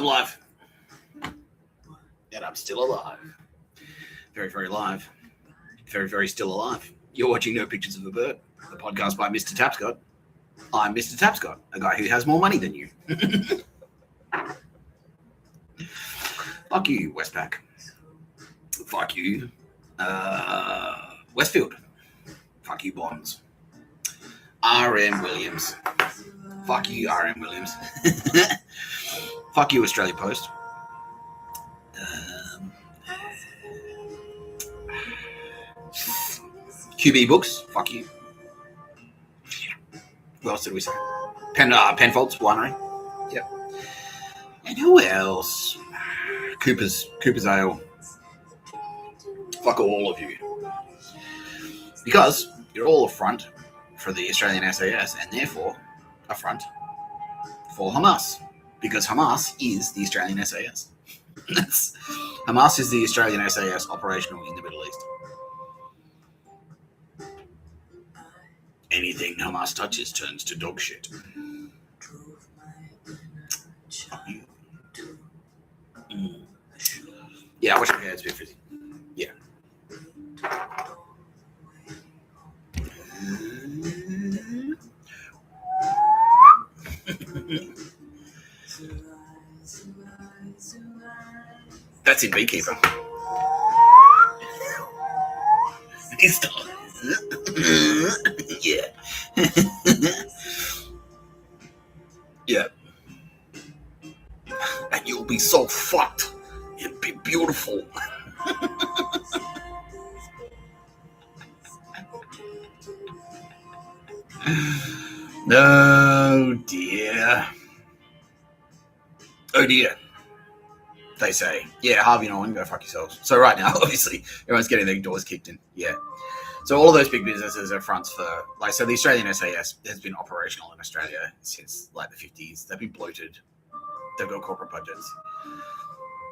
I'm live. And I'm still alive. Very, very live. Very, very still alive. You're watching No Pictures of a Bird, the podcast by Mr. Tapscott. I'm Mr. Tapscott, a guy who has more money than you. Fuck you, Westpac. Fuck you, Westfield. Fuck you, Bonds. R.M. Williams. Fuck you, R.M. Williams. Fuck you, Australia Post. QB Books. Fuck you. What else did we say? Penfolds Winery. Yep. And who else? Cooper's Ale. Fuck all of you. Because you're all a front for the Australian SAS and therefore a front for Hamas. Because Hamas is the Australian SAS. Hamas is the Australian SAS operational in the Middle East. Anything Hamas touches turns to dog shit. Yeah, I wish my hair's a bit frizzy. Yeah. That's in Beekeeper. It's yeah. Yeah. And you'll be so fucked. It'd be beautiful. Oh dear. Oh dear. They say. Yeah, Harvey Norman, go fuck yourselves. So right now, obviously, everyone's getting their doors kicked in. Yeah. So all of those big businesses are fronts for, like, so the Australian SAS has been operational in Australia since, like, the 50s. They've been bloated. They've got corporate budgets.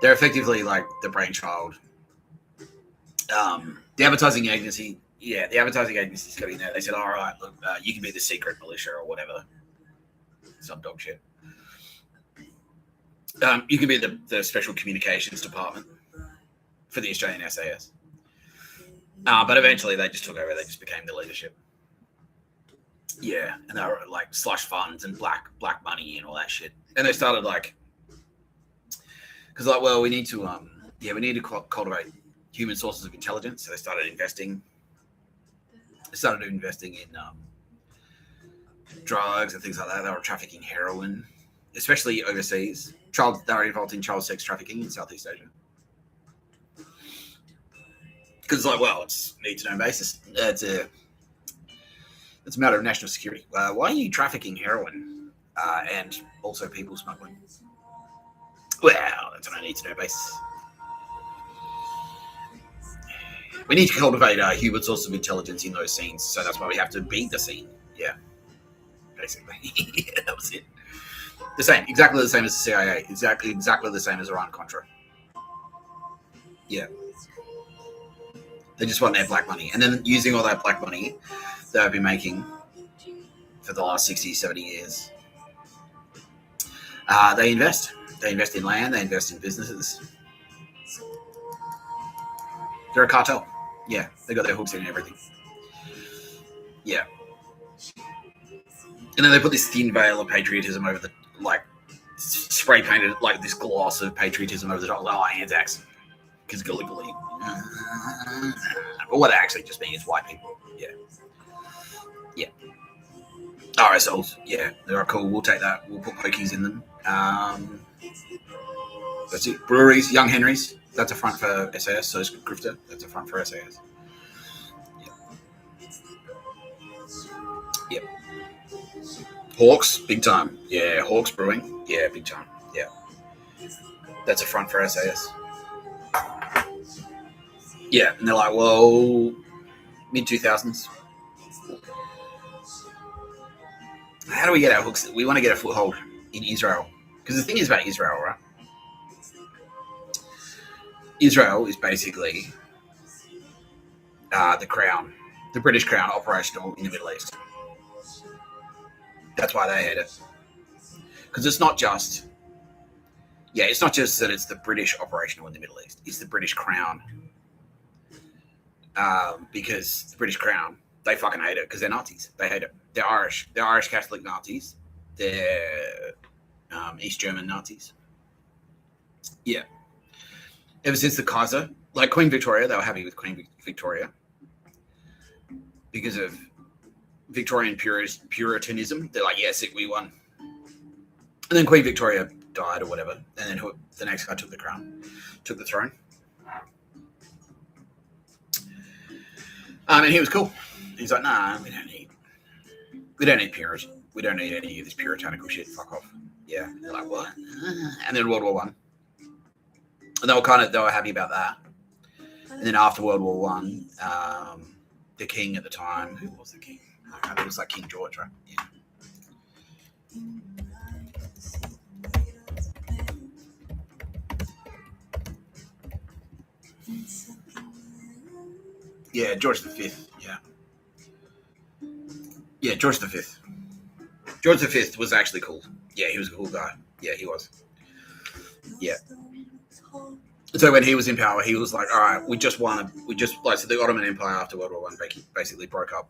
They're effectively, like, the brainchild. The advertising agency, the advertising agency's got in there. They said, all right, look, you can be the secret militia or whatever. Some dog shit. You can be the special communications department for the Australian SAS. But eventually they just took over. They just became the leadership. Yeah, and they were like slush funds and black money and all that shit. And they started like, because like, well, we need to cultivate human sources of intelligence. So they started investing. They started investing in drugs and things like that. They were trafficking heroin, especially overseas. They were involved in child sex trafficking in Southeast Asia. Because, like, well, it's need-to-know basis. It's a matter of national security. Why are you trafficking heroin and also people smuggling? Well, that's on a need-to-know basis. We need to cultivate human sources of intelligence in those scenes, so that's why we have to beat the scene. Yeah, basically. Yeah, that was it. Exactly the same as the CIA. Exactly the same as Iran-Contra. Yeah. They just want their black money. And then using all that black money they've been making for the last 60, 70 years, they invest. They invest in land. They invest in businesses. They're a cartel. Yeah, they got their hooks in everything. Yeah. And then they put this thin veil of patriotism over the, like, spray painted, like, this gloss of patriotism over the top. Oh, Anzacs. Because Gallipoli. But what it actually just means is white people. Yeah. Yeah. RSLs. Yeah. They're cool. We'll take that. We'll put pokies in them. That's it. Breweries. Young Henrys. That's a front for SAS. So is Grifter. That's a front for SAS. Yeah. Yep. Hawks. Big time. Yeah. Hawks Brewing. Yeah. Big time. Yeah. That's a front for SAS. Yeah, and they're like, well, mid-2000s. How do we get our hooks? We want to get a foothold in Israel. Because the thing is about Israel, right? Israel is basically the crown, the British crown operational in the Middle East. That's why they had it. Because it's not just Yeah, it's not just that it's the British operational in the Middle East. It's the British Crown. Because the British Crown, they fucking hate it because they're Nazis. They hate it. They're Irish. They're Irish Catholic Nazis. They're East German Nazis. Yeah. Ever since the Kaiser, like Queen Victoria, they were happy with Queen Victoria because of Victorian Puritanism. They're like, yeah, sick, we won. And then Queen Victoria died or whatever, and then the next guy took the crown, took the throne. And he was cool. He's like, nah, we don't need Puritan. We don't need any of this puritanical shit. Fuck off. Yeah. They're like, what? And then World War One. And they were happy about that. And then after World War One, the king at the time, who was the king? It was like King George, right? Yeah. Yeah, George V. Yeah. Yeah, George V. George V was actually cool. Yeah, he was a cool guy. Yeah, he was. Yeah. So when he was in power, he was like, all right, so the Ottoman Empire after World War One basically broke up.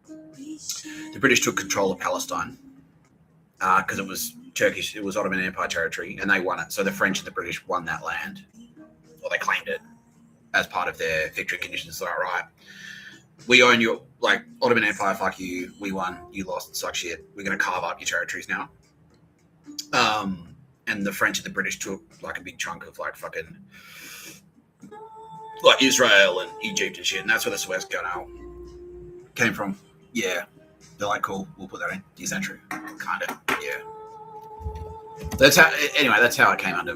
The British took control of Palestine because it was Turkish, it was Ottoman Empire territory, and they won it. So the French and the British won that land, or they claimed it as part of their victory conditions. So, all right, we own your, like, Ottoman Empire, fuck you, we won, you lost, suck shit, we're going to carve up your territories now. And the French and the British took like a big chunk of like fucking like Israel and Egypt and shit, and that's where the Suez Canal came from. Yeah, they're like, cool, we'll put that in. Is that true? Kind of. Yeah. That's how. Anyway, that's how it came under.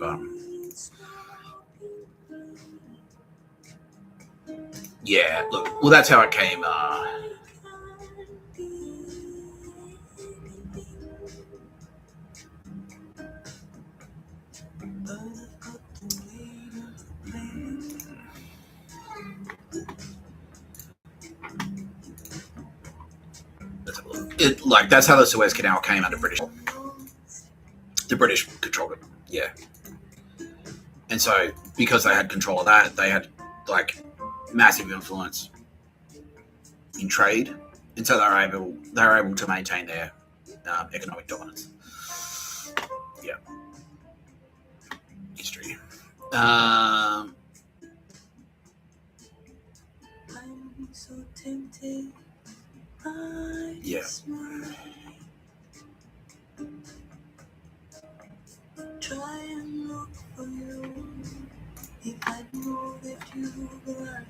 Yeah. Look. Well, that's how it came. That's how the Suez Canal came under British. The British controlled it. Yeah. And so, because they had control of that, they had like massive influence in trade, and so they were able to maintain their economic dominance. Yeah. History. I'm so tempted. Yeah. Try and look for you if I know that you were.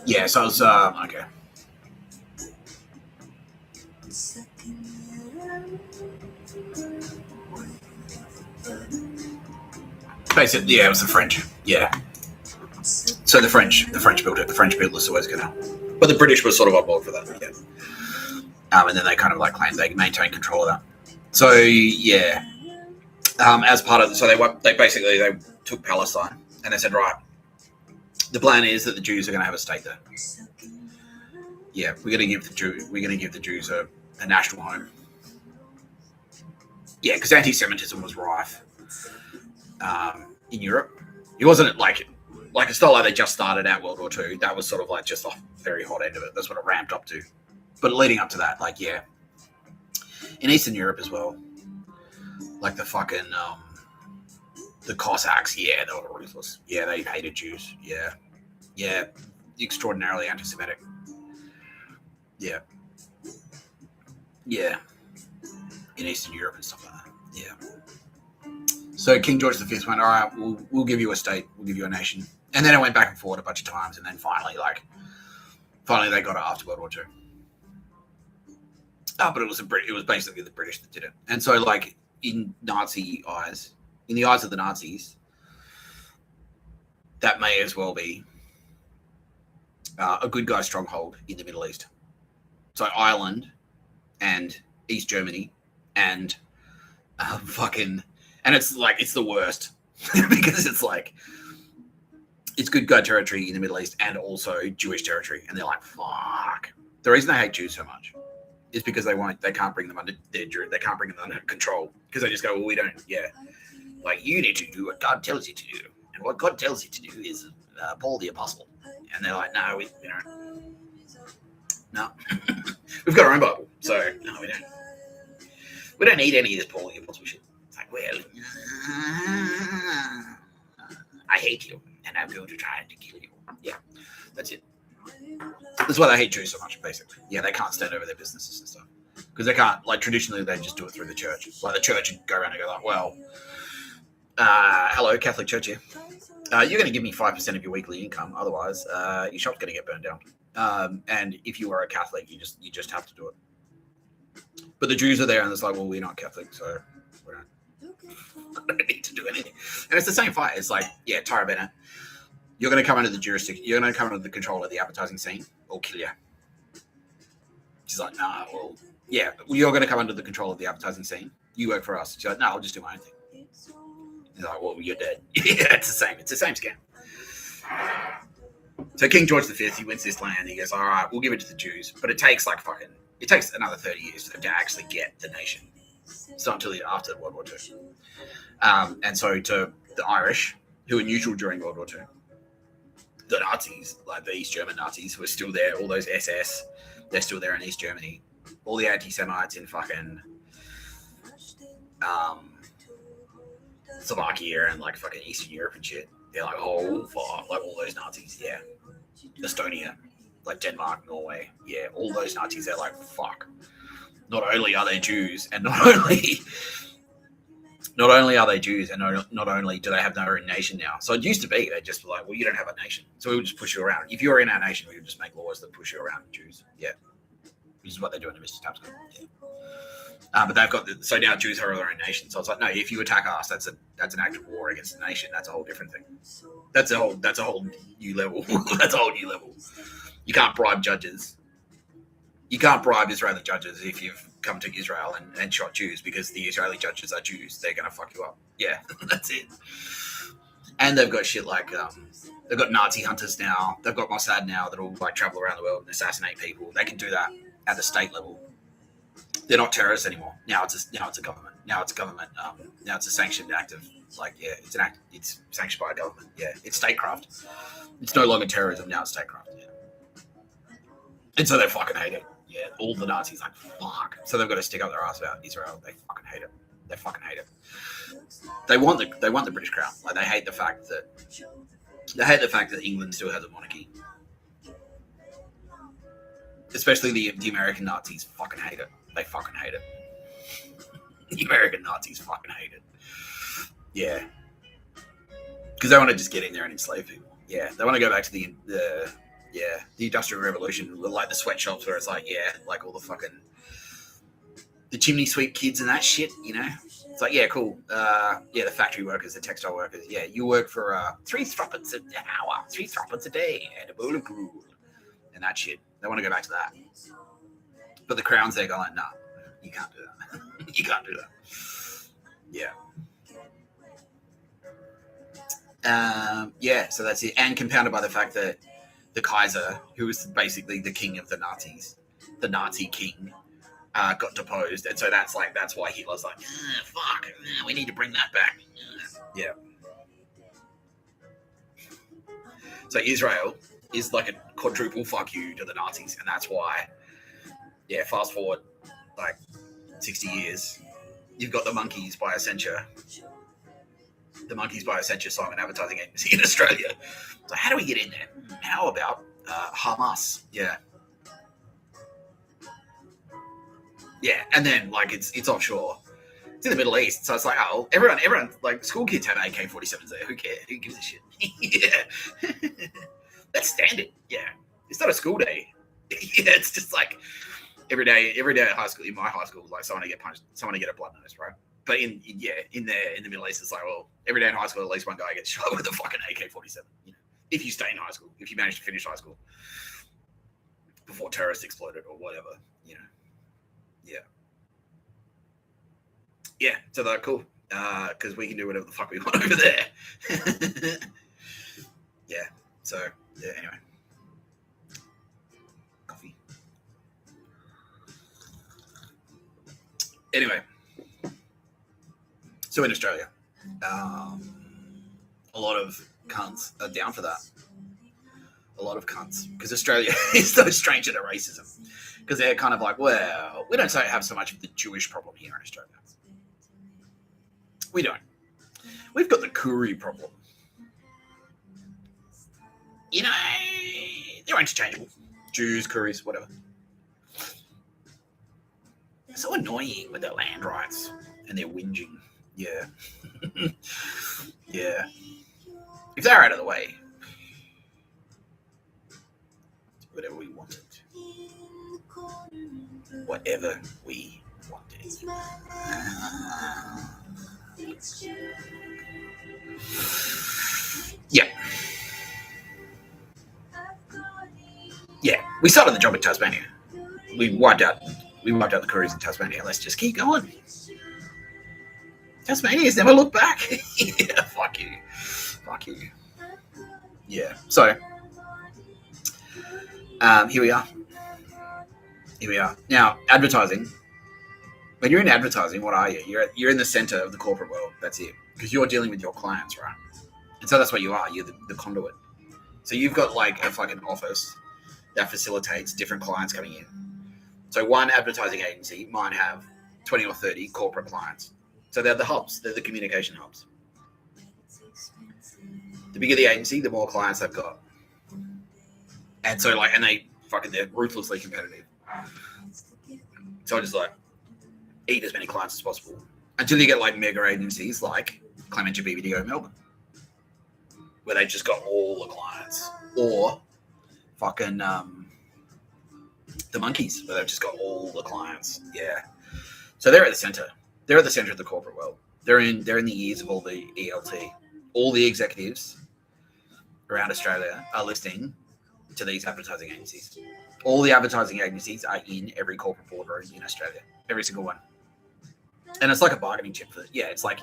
Yeah, so it's okay. Basically, yeah, it was the French. Yeah. So the French built it. The French built the Suez Canal, but the British were sort of on board for that. Yeah. And then they kind of like claimed they maintained control of that. So yeah, as part of so they basically took Palestine and they said, right, the plan is that the Jews are going to have a state there. Yeah, we're going to give the Jews a national home. Yeah, because anti-Semitism was rife in Europe. It wasn't like it's not like they just started out World War II. That was sort of like just the very hot end of it. That's what it ramped up to. But leading up to that, like, yeah, in Eastern Europe as well, like the fucking the Cossacks, yeah, they were ruthless. Yeah, they hated Jews. Yeah, extraordinarily anti-Semitic. Yeah, in Eastern Europe and stuff like that. Yeah. So King George V went, all right, we'll give you a state, we'll give you a nation, and then it went back and forth a bunch of times, and then finally they got it after World War II. But it was basically the British that did it, and so like in the eyes of the Nazis, that may as well be a good guy stronghold in the Middle East. So Ireland and East Germany and and it's the worst. because it's like it's good guy territory in the Middle East and also Jewish territory, and they're like, fuck. The reason they hate Jews so much is because they can't bring them under they can't bring them under control, because they just go, well, we don't, like, you need to do what God tells you to do, and what God tells you to do is Paul the Apostle, and they're like, no, no, we've got our own Bible, so no, we don't need any of this Paul the Apostle shit. It's like, well, I hate you, and I'm going to try to kill you. Yeah, that's it. That's why they hate Jews so much, basically. Yeah, they can't stand over their businesses and stuff. Because they can't, like, traditionally, they just do it through the church. Like, the church would go around and go like, well, hello, Catholic Church here. You're going to give me 5% of your weekly income. Otherwise, your shop's going to get burned down. And if you are a Catholic, you just have to do it. But the Jews are there, and it's like, well, we're not Catholic, so we don't need to do anything. And it's the same fight. It's like, yeah, Tara Bennett, you're going to come under the jurisdiction, you're going to come under the control of the advertising scene, or kill you. She's like, nah, well, yeah, you're going to come under the control of the advertising scene. You work for us. She's like, no, I'll just do my own thing. He's like, well, you're dead. Yeah, it's the same. It's the same scam. So King George V, he wins this land. He goes, all right, we'll give it to the Jews. But it takes another 30 years for them to actually get the nation. It's not until after World War II. And so to the Irish, who were neutral during World War II, the Nazis, like the East German Nazis, were still there. All those SS, they're still there in East Germany. All the anti-Semites in fucking Slovakia and like fucking Eastern Europe and shit. They're like, oh fuck, like all those Nazis, yeah. Estonia, like Denmark, Norway, yeah, all those Nazis. They're like, fuck. Not only are they Jews, and not only are they Jews, and not only do they have their own nation now. So it used to be they'd just be like, well, you don't have a nation, so we would just push you around. If you're in our nation, we would just make laws that push you around, Jews. Yeah, which is what they're doing to Mr. Tapscott. Yeah. But they've got so now Jews are their own nation. So it's like, no, if you attack us, that's an act of war against the nation. That's a whole different thing. That's a whole new level. That's a whole new level. You can't bribe judges. You can't bribe Israeli judges if you've come to Israel and shot Jews, because the Israeli judges are Jews. They're going to fuck you up. Yeah, that's it. And they've got shit like, they've got Nazi hunters now. They've got Mossad now that'll like travel around the world and assassinate people. They can do that at the state level. They're not terrorists anymore. Now it's a government. Now it's a government. Now it's a sanctioned act of, like, yeah, it's an act. It's sanctioned by a government. Yeah, it's statecraft. It's no longer terrorism. Now it's statecraft. Yeah. And so they fucking hate it. Yeah, all the Nazis like, fuck. So they've got to stick up their ass about Israel. They fucking hate it. They fucking hate it. They want the British crown. Like, they hate the fact that England still has a monarchy. Especially the American Nazis fucking hate it. They fucking hate it. The American Nazis fucking hate it. Yeah. Because they want to just get in there and enslave people. Yeah. They want to go back to the Industrial Revolution, like the sweatshops where it's like, yeah, like all the fucking the chimney sweep kids and that shit, you know? It's like, yeah, cool. The factory workers, the textile workers. Yeah, you work for 3 thruppence an hour, 3 thruppence a day, and a bowl of gruel. And that shit. They want to go back to that. But the Crown's there going like, nah, you can't do that. You can't do that. Yeah. So that's it. And compounded by the fact that the Kaiser, who was basically the king of the Nazis, the Nazi king, got deposed. And so that's why Hitler's like, fuck, we need to bring that back. Yeah. So Israel is like a quadruple fuck you to the Nazis. And that's why, yeah, fast forward like 60 years, you've got the Monkeys by Accenture. The Monkeys by Accenture, Simon Advertising Agency in Australia. So how do we get in there? How about Hamas? Yeah. Yeah, and then like it's offshore. It's in the Middle East, so it's like, oh, everyone, like school kids have AK-47s there. Who cares? Who gives a shit? Yeah. That's standard. Yeah. It's not a school day. Yeah, it's just like every day at high school, in my high school, like someone to get punched, someone to get a blood nose, right? But in the Middle East, it's like, well, every day in high school, at least one guy gets shot with a fucking AK-47. You know, if you stay in high school, if you manage to finish high school before terrorists exploded or whatever, you know. Yeah. Yeah. So they're cool. because we can do whatever the fuck we want over there. Yeah. So yeah. Anyway, coffee. Anyway, so in Australia, a lot of cunts are down for that. A lot of cunts, because Australia is no stranger to racism. Because they're kind of like, well, we don't have so much of the Jewish problem here in Australia. We don't. We've got the Koori problem. You know, they're interchangeable. Jews, Kooris, whatever. They're so annoying with their land rights and their whinging. Yeah. Yeah. If they're out of the way, whatever we wanted. Whatever we wanted. Yeah. Yeah. We started the job in Tasmania. We wiped out the Kooris in Tasmania. Let's just keep going. Tasmania's never looked back. Yeah, fuck you. Fuck you. Yeah. So here we are. Here we are. Now, advertising. When you're in advertising, what are you? You're in the center of the corporate world. That's it. Because you're dealing with your clients, right? And so that's what you are. You're the conduit. So you've got like a fucking office that facilitates different clients coming in. So one advertising agency might have 20 or 30 corporate clients. So they're the hubs. They're the communication hubs. The bigger the agency, the more clients they've got. And so they're ruthlessly competitive. So I just like eat as many clients as possible until you get like mega agencies like Clementia BBDO Melbourne, where they just got all the clients, or fucking the Monkeys, where they've just got all the clients. Yeah. So they're at the center. They're at the center of the corporate world. They're in the ears of all the ELT. All the executives around Australia are listening to these advertising agencies. All the advertising agencies are in every corporate boardroom in Australia. Every single one. And it's like a bargaining chip for it's like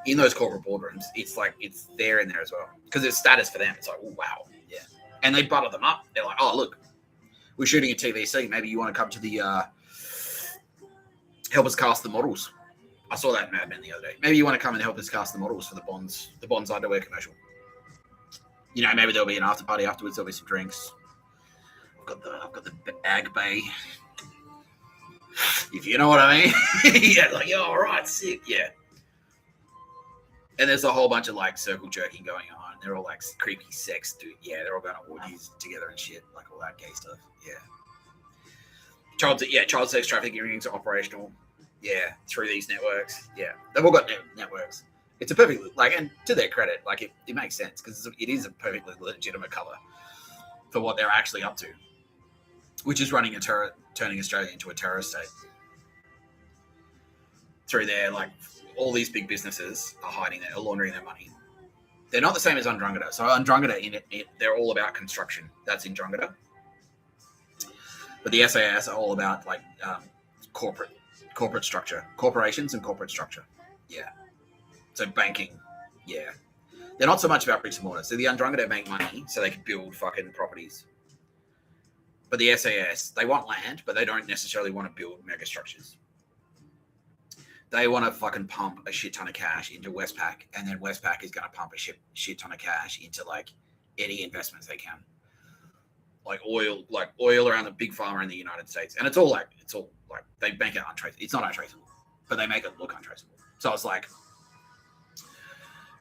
in those corporate boardrooms, it's like it's there in there as well. Because it's status for them. It's like, oh, wow. Yeah. And they butter them up. They're like, oh, look, we're shooting a TVC. Maybe you want to come to the help us cast the models. I saw that in Mad Men the other day. Maybe you want to come and help us cast the models for the Bonds underwear commercial. You know, maybe there'll be an after party afterwards. There'll be some drinks. I've got the Ag Bay. If you know what I mean. Yeah, like, yeah, all right, sick, yeah. And there's a whole bunch of like circle jerking going on. They're all like creepy sex, dude. Yeah, they're all going to orgies together and shit, like all that gay stuff. Yeah. Child sex trafficking rings are operational. Yeah, through these networks. Yeah, they've all got networks. It's a perfectly and to their credit, it makes sense because it is a perfectly legitimate cover for what they're actually up to, which is turning Australia into a terrorist state. Through there, all these big businesses are hiding there, laundering their money. They're not the same as Andromeda. So Andromeda, they're all about construction. That's in Andromeda. But the SAS are all about corporate structure, corporations and corporate structure. Yeah. So banking. Yeah. They're not so much about bricks and mortar. So the Andromeda make money so they can build fucking properties. But the SAS, they want land, but they don't necessarily want to build mega structures. They want to fucking pump a shit ton of cash into Westpac, and then Westpac is going to pump a shit ton of cash into any investments they can. Like oil around the big pharma in the United States. And it's all they make it untraceable. It's not untraceable, but they make it look untraceable. So it's like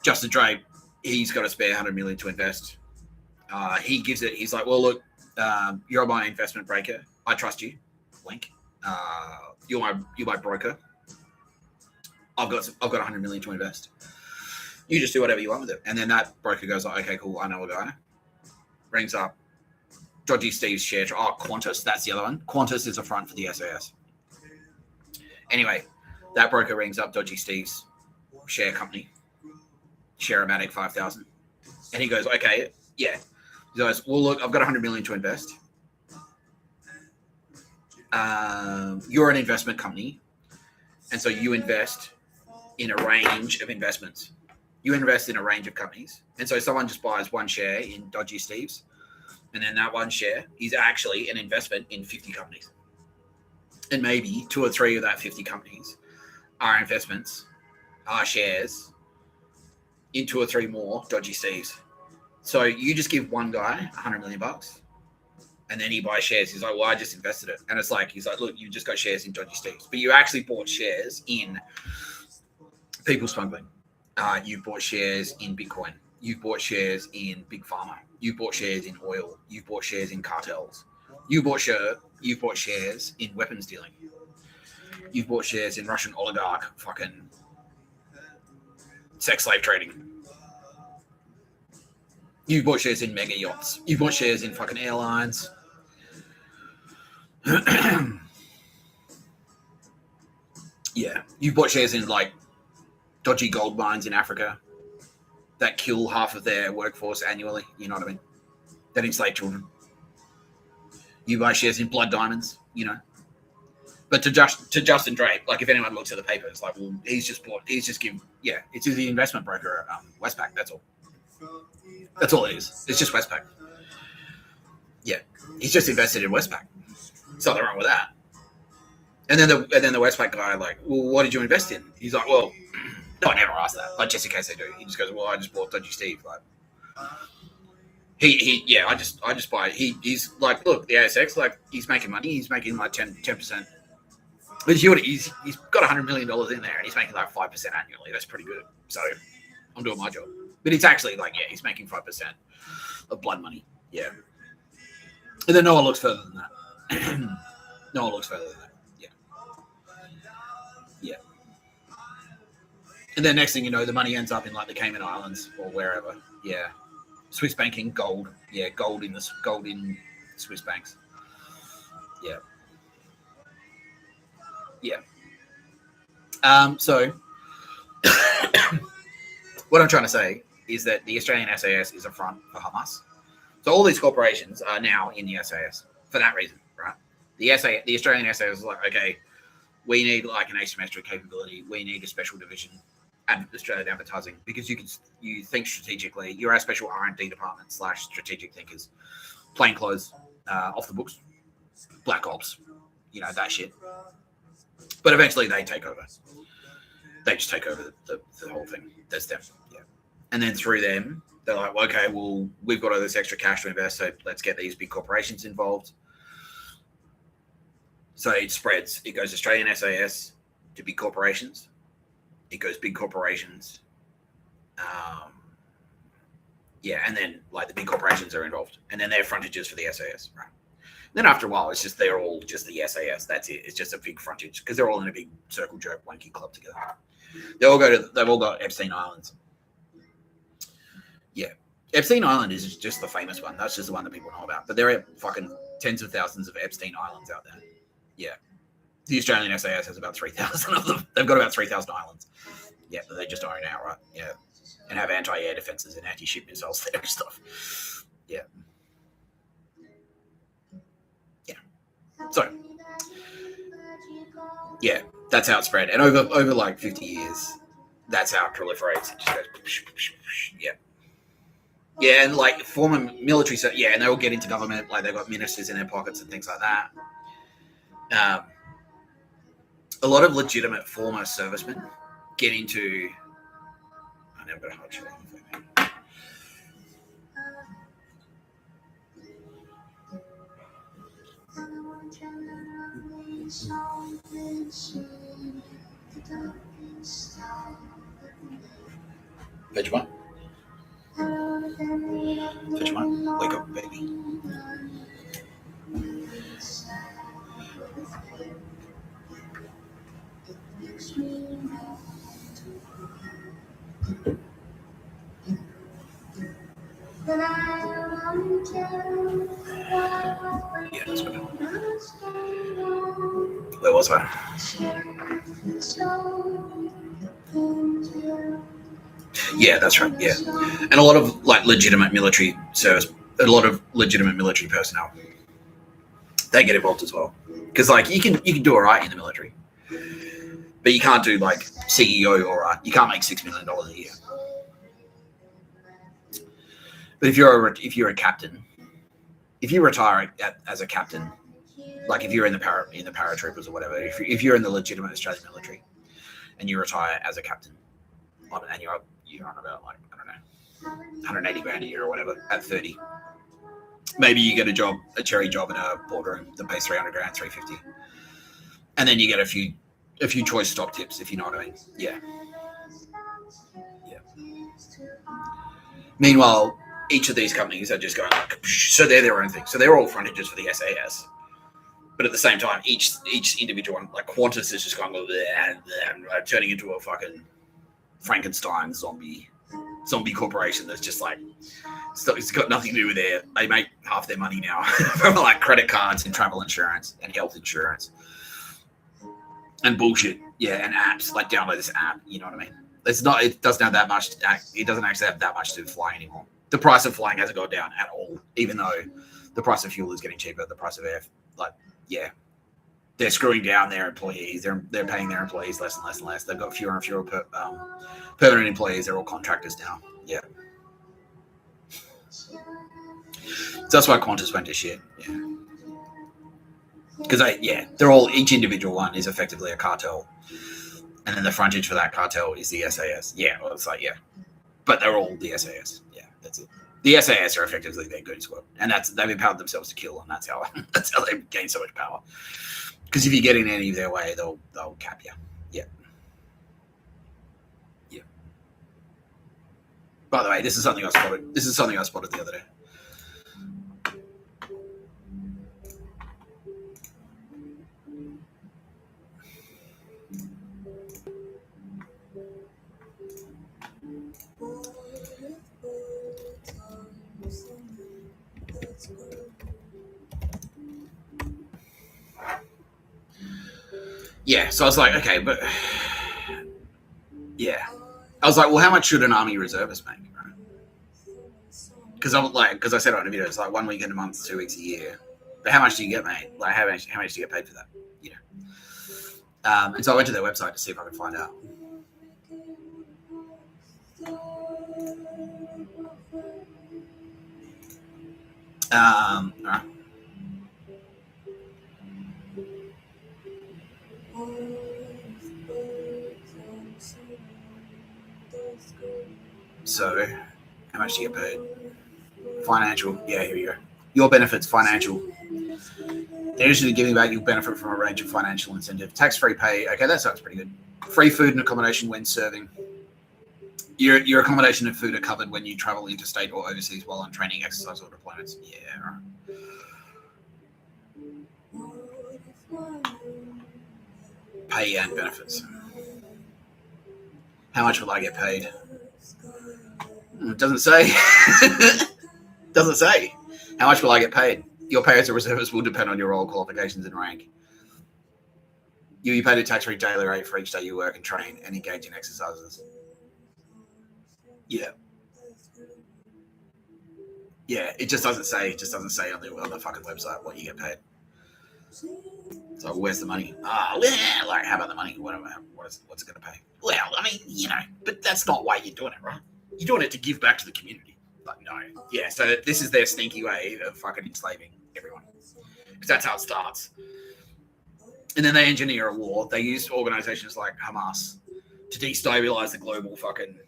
Justin Dre, he's got a spare $100 million to invest. He gives it. He's like, well, look, you're my investment breaker. I trust you. Link. You're my broker. I've got $100 million to invest. You just do whatever you want with it. And then that broker goes, okay, cool. I know a guy. Rings up. Dodgy Steve's share. Qantas. That's the other one. Qantas is a front for the SAS. Anyway, that broker rings up Dodgy Steve's share company. Share-O-Matic 5,000. And he goes, okay, yeah. He goes, well, look, I've got $100 million to invest. You're an investment company. And so you invest in a range of investments. You invest in a range of companies. And so someone just buys one share in Dodgy Steve's, and then that one share is actually an investment in 50 companies. And maybe 2 or 3 of that 50 companies are investments, are shares in 2 or 3 more Dodgy Steve's. So you just give one guy $100 million, and then he buys shares. He's like, well, I just invested it. And it's like, he's like, look, you just got shares in Dodgy Steve's, but you actually bought shares in people smuggling. You've bought shares in Bitcoin. You've bought shares in Big Pharma. You've bought shares in oil. You've bought shares in cartels. You've bought shares in weapons dealing. You've bought shares in Russian oligarch fucking sex slave trading. You've bought shares in mega yachts. You've bought shares in fucking airlines. Yeah. You've bought shares in like dodgy gold mines in Africa that kill half of their workforce annually. You know what I mean? That enslave children. You buy shares in blood diamonds, you know. But to Justin Drape, like if anyone looks at the paper, it's like, well, it's the investment broker at Westpac. That's all. That's all it is. It's just Westpac. Yeah, he's just invested in Westpac. There's nothing wrong with that. And then the Westpac guy, like, well, what did you invest in? He's like, well, no, I never asked that. But just in case they do, he just goes, well, I just bought Dodgy Steve. Like, I just buy. He's like, look, the ASX, like, he's making money. He's making like 10%. But he's got $100 million in there, and he's making like 5% annually. That's pretty good. So I'm doing my job. But it's actually like, yeah, he's making 5% of blood money. Yeah. And then no one looks further than that. No one looks further than that. Yeah. Yeah. And then next thing you know, the money ends up in like the Cayman Islands or wherever. Yeah. Swiss banking, gold. Yeah, gold in Swiss banks. Yeah. Yeah. So what I'm trying to say is that the Australian SAS is a front for Hamas. So all these corporations are now in the SAS for that reason, right? The Australian SAS is like, okay, we need like an asymmetric capability. We need a special division at Australian advertising because you think strategically. You're our special R&D department / strategic thinkers, plain clothes, off the books, black ops, you know, that shit. But eventually they take over. They just take over the whole thing. That's them. Yeah. And then through them, they're like, well, okay, well, we've got all this extra cash to invest, so let's get these big corporations involved. So it spreads. It goes Australian SAS to big corporations. It goes big corporations. And then like the big corporations are involved. And then they're frontages for the SAS, right? Then after a while, it's just they're all just the SAS. That's it. It's just a big frontage because they're all in a big circle jerk wanky club together. They've all got Epstein Islands. Yeah, Epstein Island is just the famous one. That's just the one that people know about. But there are fucking tens of thousands of Epstein Islands out there. Yeah, the Australian SAS has about 3,000 of them. They've got about 3,000 islands. Yeah, but they just own outright. Yeah, and have anti-air defenses and anti-ship missiles there and stuff. Yeah. So, yeah, that's how it spread. And over like 50 years, that's how it proliferates. It just goes, yeah. Yeah, and like former military, and they all get into government, like they've got ministers in their pockets and things like that. A lot of legitimate former servicemen get into. I never got a hard shot. Vegemite? Vegemite? Wake up, baby. Yeah, that's good. Where was I? Yeah, that's right. Yeah, and a lot of like legitimate military service, a lot of legitimate military personnel, they get involved as well because like you can do all right in the military, But you can't do like CEO or you can't make $6 million a year. But if you're a captain, if you retire as a captain, like if you're in the paratroopers or whatever, if you're in the legitimate Australian military and you retire as a captain, and you're on about like, I don't know, 180 grand a year or whatever at 30, maybe you get a cherry job in a boardroom that pays 300 grand, 350, and then you get a few choice stock tips, if you know what I mean. Yeah. Meanwhile, each of these companies are just going like, so they're their own thing. So they're all frontages for the SAS. But at the same time, each individual one, like Qantas is just going turning into a fucking Frankenstein zombie corporation that's just like, it's got nothing to do with they make half their money now from like credit cards and travel insurance and health insurance and bullshit. Yeah, and apps, like download this app, you know what I mean? It doesn't have that much, it doesn't actually have that much to do with flying anymore. The price of flying hasn't gone down at all, even though the price of fuel is getting cheaper, the price of air, like, yeah. They're screwing down their employees. They're paying their employees less and less and less. They've got fewer and fewer permanent employees. They're all contractors now. Yeah. So that's why Qantas went to shit. Yeah. Because they're all, each individual one is effectively a cartel, and then the frontage for that cartel is the SAS. Yeah, well, it's like, yeah, but they're all the SAS. Yeah, that's it. The SAS are effectively their goon squad, and they've empowered themselves to kill, and that's how they gain so much power. Because if you get in any of their way, they'll cap you. Yeah. Yeah. By the way, this is something I spotted. The other day. Yeah, so I was like, okay, but yeah, I was like, well, how much should an army reservist make? Because I said on a video, it's like 1 week in a month, 2 weeks a year. But how much do you get, mate? Like, how much do you get paid for that? You know. And so I went to their website to see if I could find out. All right. So, how much do you get paid? Financial. Yeah, here we go. Your benefits, financial. They're usually giving back. You'll benefit from a range of financial incentive. Tax-free pay. Okay, that sounds pretty good. Free food and accommodation when serving. Your accommodation and food are covered when you travel interstate or overseas while on training, exercise, or deployments. Yeah, right. Pay and benefits. How much will I get paid? It doesn't say. Doesn't say. How much will I get paid? Your pay as a reservist will depend on your role, qualifications, and rank. You'll be paid a tax-free daily rate for each day you work and train and engage in exercises. Yeah. Yeah, it just doesn't say. It just doesn't say on the fucking website what you get paid. So where's the money? Like, how about the money? What's it going to pay? Well, I mean, you know, but that's not why you're doing it, right? You're doing it to give back to the community. But no. Yeah, so this is their sneaky way of fucking enslaving everyone. Because that's how it starts. And then they engineer a war. They use organizations like Hamas to destabilize the global fucking...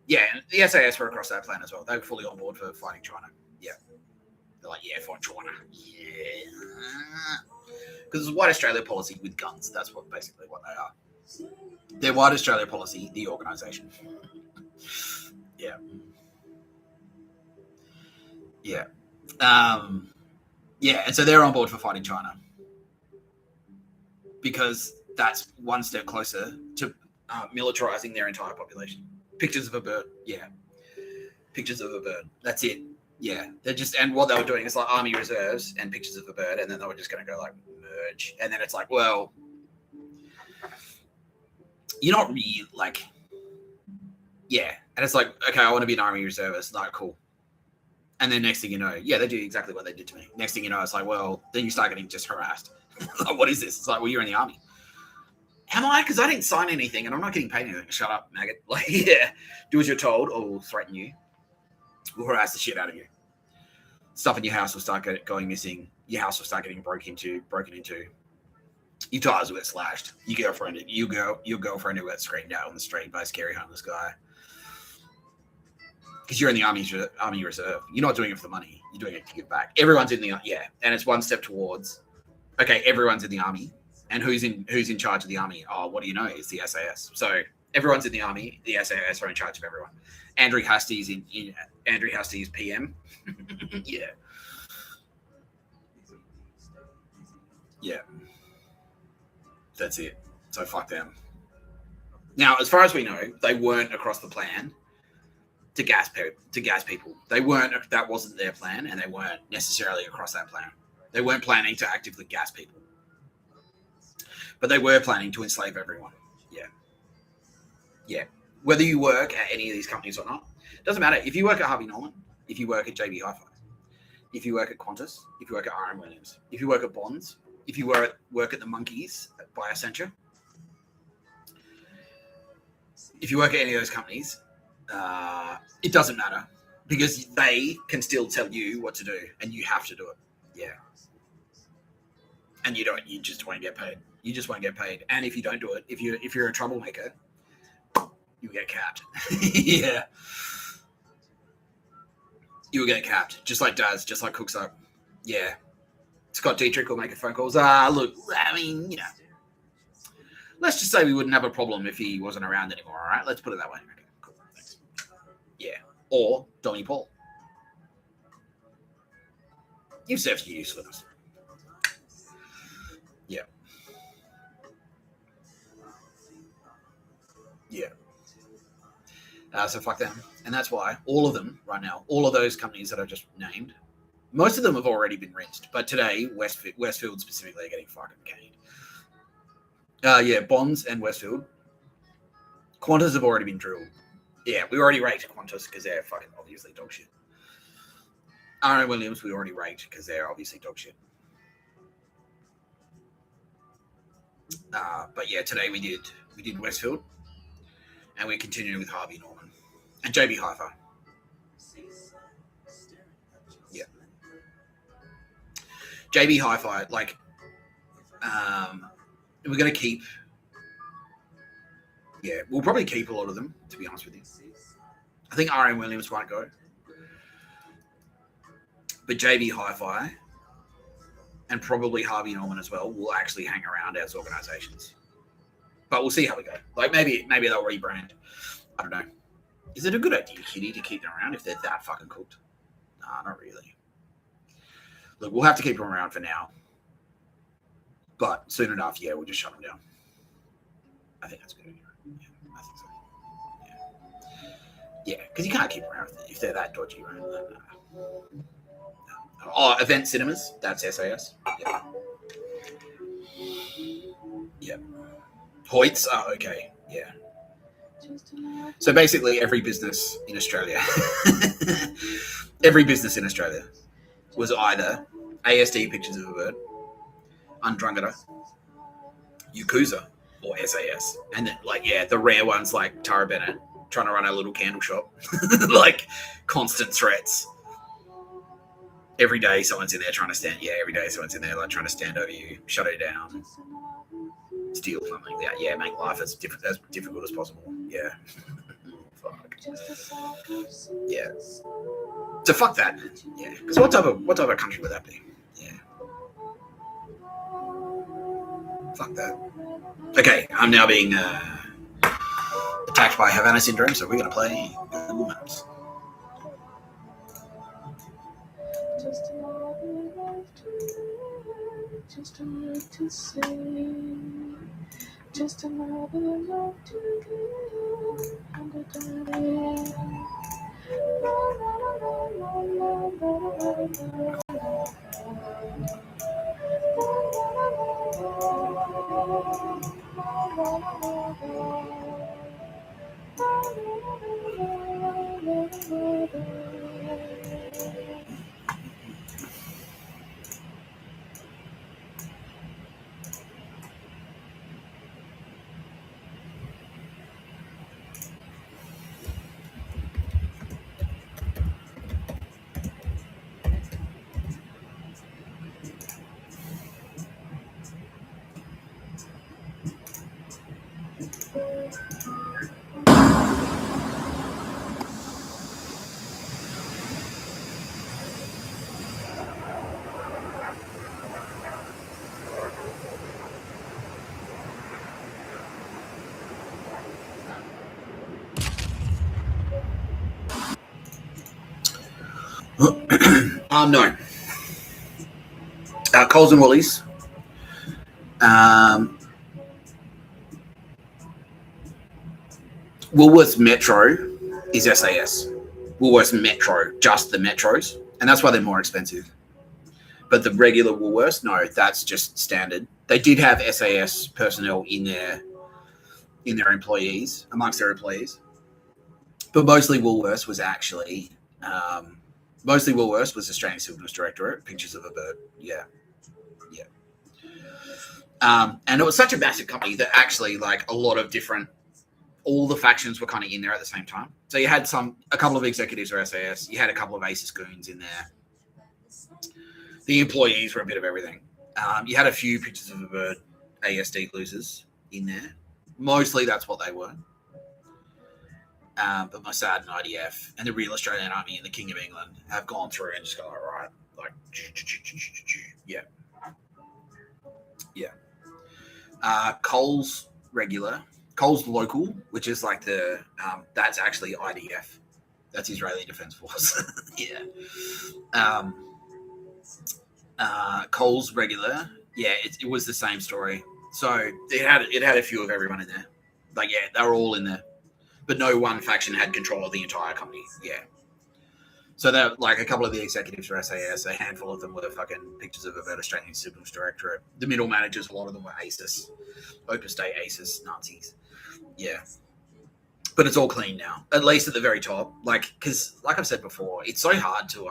Yeah, and the SAS were across that plan as well. They were fully on board for fighting China. Yeah. They're like, yeah, fight China. Yeah. Because it's white Australia policy with guns. That's basically what they are. They're white Australia policy, the organisation. Yeah. Yeah. Yeah, and so they're on board for fighting China. Because that's one step closer to militarizing their entire population. Pictures of a bird. Yeah. Pictures of a bird. That's it. Yeah. They're just, and what they were doing is like army reserves and pictures of a bird, and then they were just going to go like merge. And then it's like, well, you're not really like, yeah. And it's like, okay, I want to be an army reservist. Like, cool. And then next thing you know, yeah, they do exactly what they did to me. Next thing you know, it's like, well, then you start getting just harassed. Like, what is this? It's like, well, you're in the army. Am I? Because I didn't sign anything and I'm not getting paid anything. Shut up, maggot. Like, yeah, do as you're told or we'll threaten you. We'll harass the shit out of you. Stuff in your house will start going missing. Your house will start getting broken into. Your tires will get slashed. Your girlfriend will get screamed out on the street by a scary homeless guy. Because you're in the army reserve. You're not doing it for the money. You're doing it to give back. Everyone's in the and it's one step towards. Okay, everyone's in the army, and who's in charge of the army? Oh, what do you know? It's the SAS. So everyone's in the army. The SAS are in charge of everyone. Andrew Hasty's Andrew Hasty's PM. Yeah. Yeah. That's it. So fuck them. Now, as far as we know, they weren't across the plan to gas people. They weren't. That wasn't their plan, and they weren't necessarily across that plan. They weren't planning to actively gas people, but they were planning to enslave everyone. Yeah. Yeah. Whether you work at any of these companies or not, doesn't matter. If you work at Harvey Norman, if you work at JB Hi-Fi, if you work at Qantas, if you work at RM Williams, if you work at Bonds, if you work at the Monkeys by Accenture, if you work at any of those companies, it doesn't matter because they can still tell you what to do and you have to do it. Yeah. And you just won't get paid. You just won't get paid. And if you don't do it, if you're a troublemaker, you get capped. Yeah. You'll get capped, just like Daz, just like Cooks Up. Yeah. Scott Dietrich will make a phone calls. Look, I mean, let's just say we wouldn't have a problem if he wasn't around anymore, all right? Let's put it that way. Okay, cool. Thanks. Yeah. Or Donnie Paul. You've served your use with us. Yeah. Yeah. So fuck them. And that's why all of them right now, all of those companies that I just named, most of them have already been rinsed. But today, Westfield specifically are getting fucking caned. Yeah, Bonds and Westfield. Qantas have already been drilled. Yeah, we already raked Qantas because they're fucking obviously dog shit. RM Williams, we already raked because they're obviously dog shit. But yeah, today we did Westfield, and we're continuing with Harvey Norman and JB Hi-Fi. Yeah, JB Hi-Fi. Like, we're gonna keep. Yeah, we'll probably keep a lot of them. To be honest with you, I think RM Williams won't go, but JB Hi-Fi and probably Harvey Norman as well will actually hang around as organisations. But we'll see how we go. Like maybe they'll rebrand. I don't know. Is it a good idea, Kitty, to keep them around if they're that fucking cooked? Nah, not really. Look, we'll have to keep them around for now. But soon enough, yeah, we'll just shut them down. I think that's good. Yeah, I think so. Yeah, because you can't keep them around if they're that dodgy, right? No. Oh, Event Cinemas. That's SAS. Yeah. Yeah. Hoyts. Oh, okay. Yeah. So basically, every business in Australia was either ASD Pictures of a Bird, Undrungata, Yakuza, or SAS. And then, like, yeah, the rare ones like Tara Bennett trying to run a little candle shop, like constant threats. Every day someone's in there trying to stand. Yeah, every day someone's in there like trying to stand over you, shut it down, steal something. Yeah, make life as difficult as possible. Yeah. Fuck. Yeah. So fuck that. Yeah. Because what type of country would that be? Yeah. Fuck that. Okay, I'm now being attacked by Havana syndrome, so we're gonna play Google Maps. Just another love to live, just a word to say, just another love to give, and a darling. La la la la la la la No. Coles and Woolies. Woolworths Metro is SAS. Woolworths Metro, just the Metros, and that's why they're more expensive. But the regular Woolworths, no, that's just standard. They did have SAS personnel in their employees, amongst their employees, but mostly Woolworths was actually Australian Signals Directorate, pictures of a bird. Yeah. And it was such a massive company that actually, like, a lot of different, all the factions were kind of in there at the same time. So you had a couple of executives for SAS, you had a couple of ASIS goons in there. The employees were a bit of everything. You had a few pictures of a bird ASD losers in there. Mostly that's what they were. But Mossad and IDF and the Real Australian Army and the King of England have gone through and just gone, all right, like, yeah. Coles regular, Coles local, which is like that's actually IDF. That's Israeli Defense Force. Yeah. Coles regular, yeah, it was the same story. So it had a few of everyone in there. Like, yeah, they were all in there, but no one faction had control of the entire company. Yeah. So that, like, a couple of the executives for SAS, a handful of them were fucking pictures of about Australian Signals Directorate. The middle managers, a lot of them were ASIS, Opus Dei ASIS Nazis. Yeah. But it's all clean now, at least at the very top. Like, because, like I've said before, it's so hard to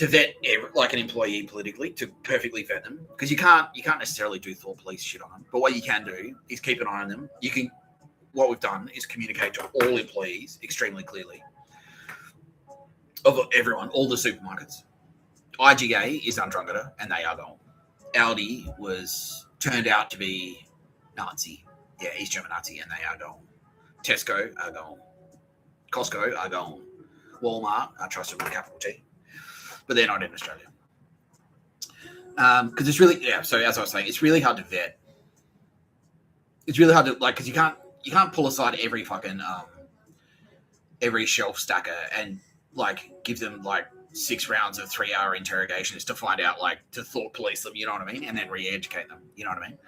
vet like an employee politically, to perfectly vet them, because you can't necessarily do thought police shit on them. But what you can do is keep an eye on them. What we've done is communicate to all employees extremely clearly. Of everyone, all the supermarkets. IGA is Undrungada, and they are gone. Aldi turned out to be Nazi. Yeah, East German Nazi, and they are gone. Tesco are gone. Costco are gone. Walmart are trusted with a capital T. But they're not in Australia. Because it's really, yeah, so as I was saying, it's really hard to vet. It's really hard to, like, because you can't pull aside every fucking, every shelf stacker and, like, give them, like, 6 rounds of 3-hour interrogations to find out, like, to thought police them, you know what I mean? And then re-educate them, you know what I mean?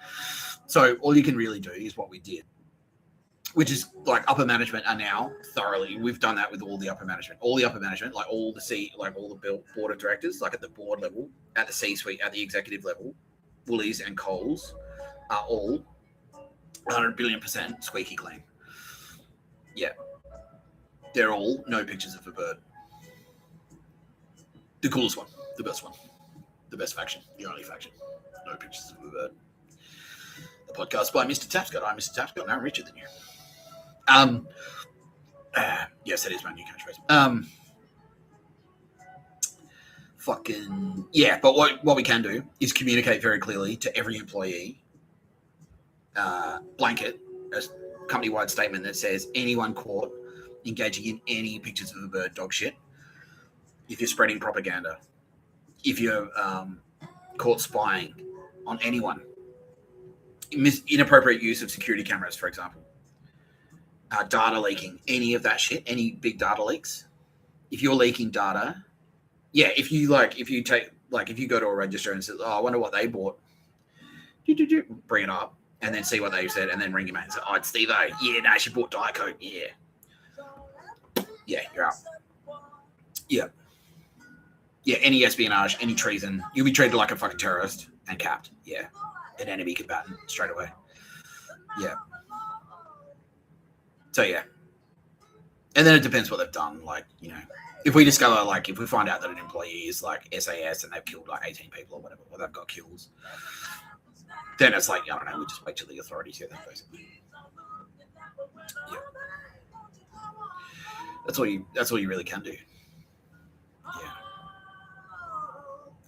So all you can really do is what we did, which is, like, upper management are now thoroughly, we've done that with all the upper management, like all the board of directors, like at the board level, at the C-suite, at the executive level, Woolies and Coles are all 100 billion% squeaky clean. Yeah. They're all no pictures of a bird. The coolest one, the best faction, the only faction, no pictures of a bird. The podcast by Mr. Tapscott. I'm Mr. Tapscott, and I'm richer than you. Yes, that is my new catchphrase. Fucking yeah, but what we can do is communicate very clearly to every employee, blanket, a company-wide statement that says anyone caught engaging in any pictures of a bird, dog shit. If you're spreading propaganda, if you're caught spying on anyone, inappropriate use of security cameras, for example, data leaking, any of that shit, any big data leaks. If you're leaking data, yeah, if you go to a register and say, oh, I wonder what they bought, bring it up and then see what they said and then ring your mate and say, oh, it's Steve-O. Yeah, no, she bought Diet Coke. Yeah. Yeah, you're out. Yeah. Yeah, any espionage, any treason, you'll be treated like a fucking terrorist and capped. Yeah. An enemy combatant straight away. Yeah. So, yeah. And then it depends what they've done. Like, you know, if we discover, like, if we find out that an employee is, like, SAS and they've killed, like, 18 people or whatever, or they've got kills, then it's like, I don't know, we just wait till the authorities hear that, basically. Yeah. That's all you really can do. Yeah.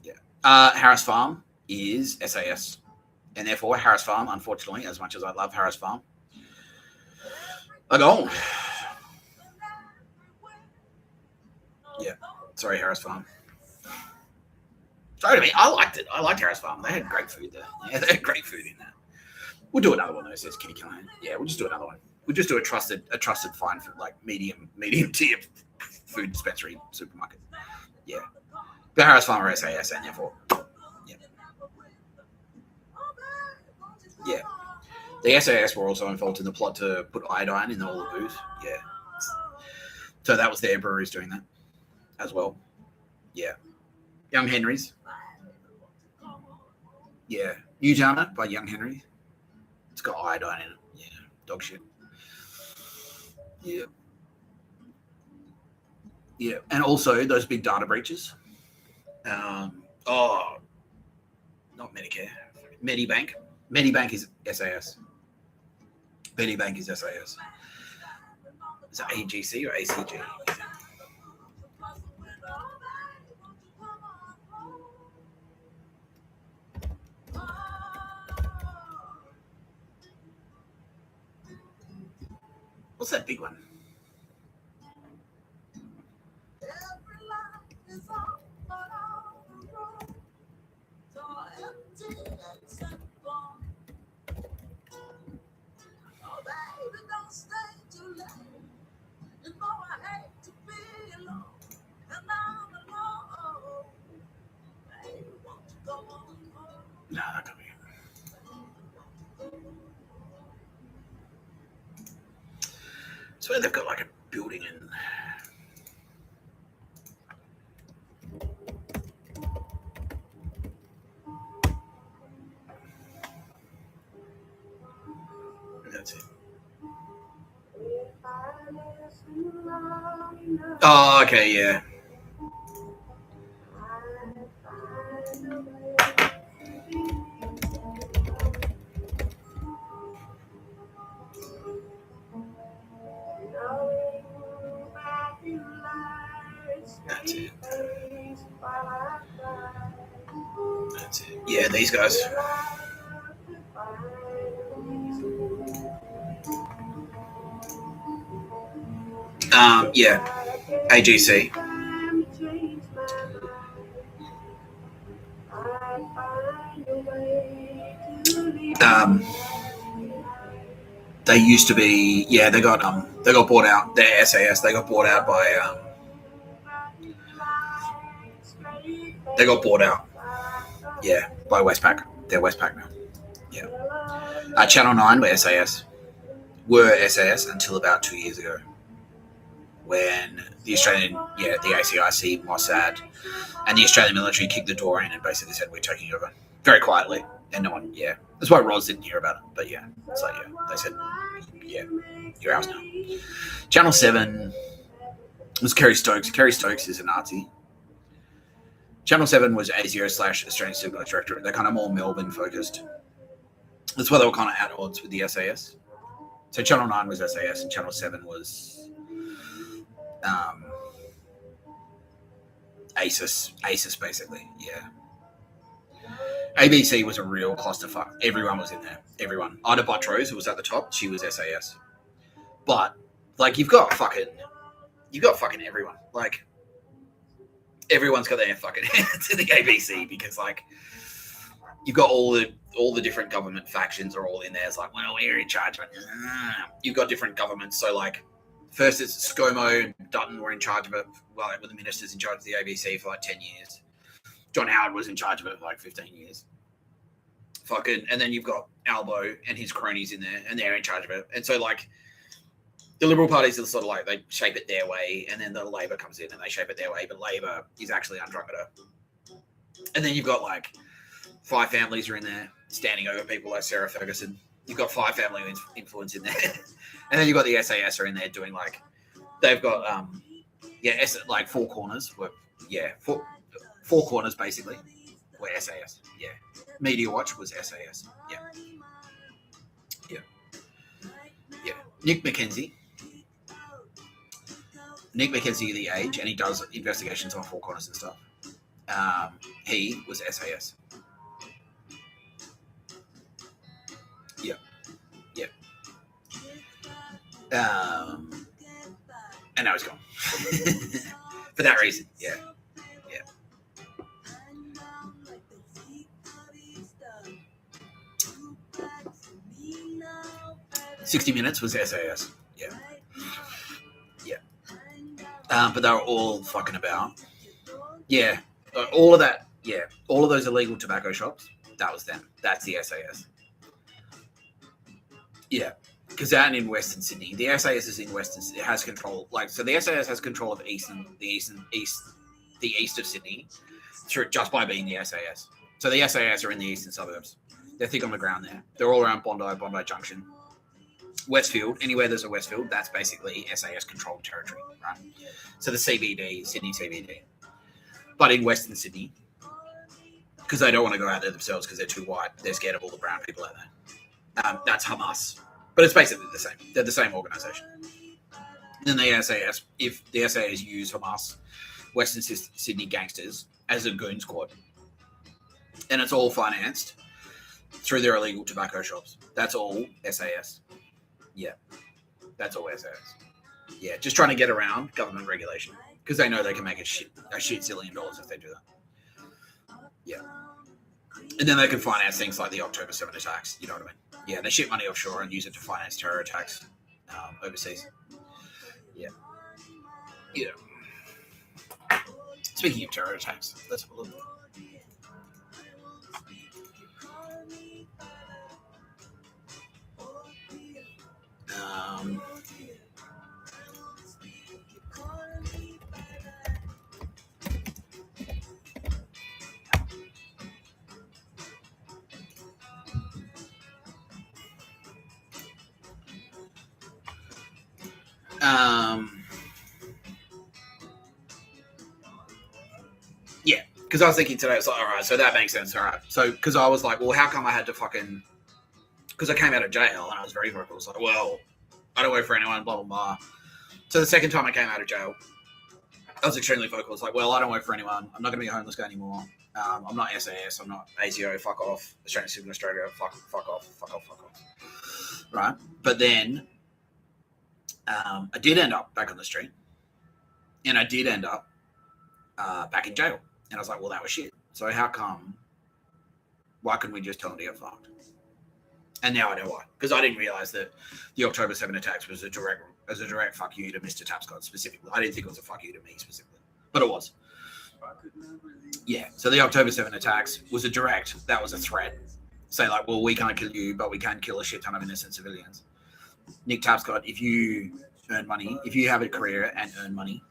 Yeah. Harris Farm is SAS. And therefore, Harris Farm, unfortunately, as much as I love Harris Farm, are gone. Yeah. Sorry, Harris Farm. Sorry to me. I liked it. I liked Harris Farm. They had great food there. Yeah, they had great food in there. We'll do another one though, says Kitty Callahan. Yeah, we'll just do another one. We'll just do a trusted fine for like medium tier food dispensary supermarket. Yeah. The Harris Farmer SAS, and therefore, yeah. The SAS were also involved in the plot to put iodine in all the booze. Yeah. So that was their breweries doing that as well. Yeah. Young Henry's. Yeah. New Jana by Young Henry. It's got iodine in it. Yeah. Dog shit. Yeah. Yeah. And also those big data breaches. Not Medicare. Medibank. Medibank is SAS. Medibank is SAS. Is it AGC or ACG? What's that big one? No, that could be it. So they've got like a building in. That's it. Oh, okay, yeah. That's it. That's it. Yeah, these guys. Yeah, AGC. They used to be. Yeah, they got bought out. Their SAS. They got bought out by. They got bought out. Yeah, by Westpac. They're Westpac now. Yeah. Channel 9 were SAS. Were SAS until about 2 years ago, when the Australian, the ACIC, Mossad, and the Australian military kicked the door in and basically said, we're taking over. Very quietly. And no one, That's why Roz didn't hear about it. But it's like, they said, you're ours now. Channel 7 was Kerry Stokes. Kerry Stokes is a Nazi. Channel 7 was ASIO/Australian Signal Directorate. They're kind of more Melbourne focused. That's why they were kind of at odds with the SAS. So Channel 9 was SAS and Channel 7 was ASIS basically, ABC was a real clusterfuck. Everyone was in there. Everyone. Ida Botros, who was at the top, she was SAS. But like you've got fucking everyone. Like everyone's got their fucking hands in the ABC because like you've got all the different government factions are all in there. It's like, well, we're in charge of it. You've got different governments. So like first it's ScoMo and Dutton were in charge of it. Well, were the ministers in charge of the ABC for like 10 years. John Howard was in charge of it for like 15 years. And then you've got Albo and his cronies in there, and they're in charge of it. And so like the Liberal parties are sort of like they shape it their way, and then the Labor comes in and they shape it their way, but Labor is actually Andromeda. And then you've got like 5 families are in there standing over people like Sarah Ferguson. You've got 5 family influence in there. And then you've got the SAS are in there doing like, they've got, like 4 corners. Four corners basically were SAS. Yeah. Media Watch was SAS. Yeah. Nick McKenzie, The Age, and he does investigations on 4 corners and stuff. He was SAS. And now he's gone. For that reason, 60 Minutes was SAS. But they were all fucking about. all of that, yeah, all of those illegal tobacco shops, that was them. That's the SAS. Yeah, because down in Western Sydney, the SAS is in Western. It has control, so the SAS has control of the east of Sydney, through just by being the SAS. So the SAS are in the eastern suburbs. They're thick on the ground there. They're all around Bondi Junction, Westfield. Anywhere there's a Westfield, that's basically SAS controlled territory, right? So the CBD, Sydney CBD, but in Western Sydney, because they don't want to go out there themselves because they're too white. They're scared of all the brown people out there. That's Hamas. But it's basically the same. They're the same organisation. Then the SAS, if the SAS use Hamas, Western Sydney gangsters as a goon squad, and it's all financed through their illegal tobacco shops. That's all SAS. Yeah, that's all SAS. Yeah, just trying to get around government regulation because they know they can make a shit zillion dollars if they do that. Yeah. And then they can finance things like the October 7 attacks. You know what I mean? Yeah, they ship money offshore and use it to finance terror attacks overseas. Yeah. Yeah. Speaking of terror attacks, let's have a look. Yeah, because I was thinking today, it's like, all right, so that makes sense, all right. So, because I was like, well, how come I had to fucking, because I came out of jail and I was very vocal. It's like, well, I don't work for anyone, blah, blah, blah. So the second time I came out of jail, I was extremely vocal. It's like, well, I don't work for anyone. I'm not going to be a homeless guy anymore. I'm not SAS. I'm not ATO. Fuck off. Australian Citizen Australia. Fuck off. Right? But then I did end up back on the street. And I did end up back in jail. And I was like, well, that was shit. So how come? Why couldn't we just tell them to get fucked? And now I know why. Because I didn't realize that the October 7 attacks was a direct fuck you to Mr. Tapscott specifically. I didn't think it was a fuck you to me specifically. But it was. Yeah. So the October 7 attacks was a direct. That was a threat. Say like, well, we can't kill you, but we can kill a shit ton of innocent civilians. Nick Tapscott, if you earn money, if you have a career and earn money,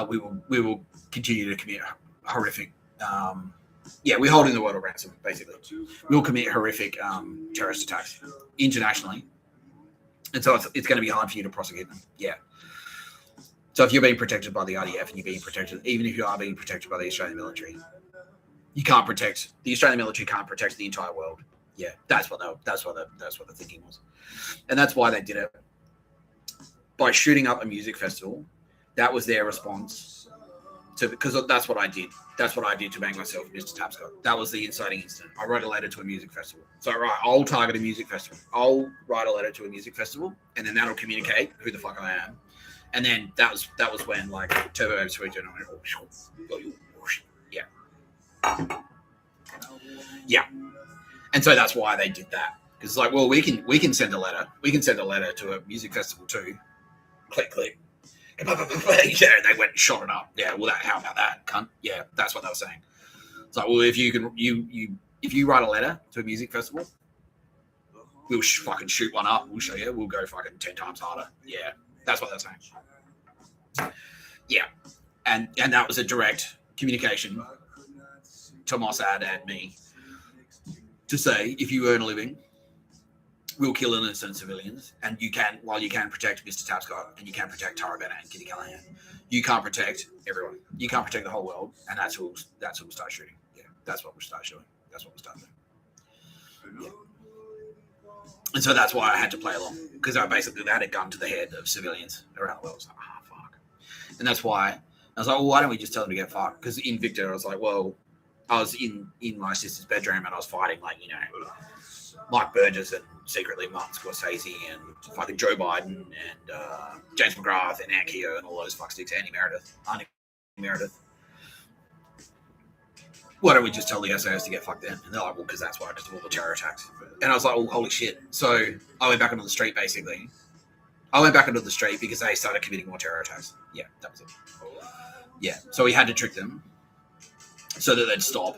we will continue to commit horrific. We're holding the world at ransom, basically. We'll commit horrific terrorist attacks internationally. And so it's going to be hard for you to prosecute them. Yeah. So if you're being protected by the IDF and you're being protected, even if you are being protected by the Australian military, the Australian military can't protect the entire world. Yeah, that's what the thinking was. And that's why they did it. By shooting up a music festival, that was their response to, because that's what I did. That's what I did to make myself Mr. Tapscott. That was the inciting incident. I wrote a letter to a music festival. So, right, I'll target a music festival. I'll write a letter to a music festival, and then that'll communicate who the fuck I am. And then that was when, like, Turbo Sweet and I went, yeah. Yeah. And so that's why they did that. Because it's like, well, we can send a letter. We can send a letter to a music festival too. Click. Yeah, they went and shot it up. Yeah, well, how about that, cunt? Yeah, that's what they were saying. It's like, well, if you write a letter to a music festival, we'll fucking shoot one up. We'll show you. We'll go fucking 10 times harder. Yeah, that's what they're saying. Yeah, and that was a direct communication to Mossad and me to say, if you earn a living, we'll kill innocent civilians, and while you can protect Mr. Tapscott and you can protect Tara Bennett and Kitty Callahan, you can't protect everyone. You can't protect the whole world, and that's who we'll start shooting. Yeah, that's what we'll start shooting. That's what we'll start doing. Yeah. And so that's why I had to play along, because they had a gun to the head of civilians around the world. I was like, fuck. And that's why I was like, well, why don't we just tell them to get fucked? Because in Victor, I was like, well, I was in my sister's bedroom and I was fighting, like, Mike Burgess and secretly Martin Scorsese and fucking Joe Biden and James McGrath and Ant Keogh and all those fucksticks, Auntie Meredith. Why don't we just tell the SAS to get fucked then? And they're like, well, because that's why, because of all the terror attacks. And I was like, oh, holy shit. So I went back onto the street, basically. I went back onto the street because they started committing more terror attacks. Yeah, that was it. Yeah, so we had to trick them. so that they'd stop,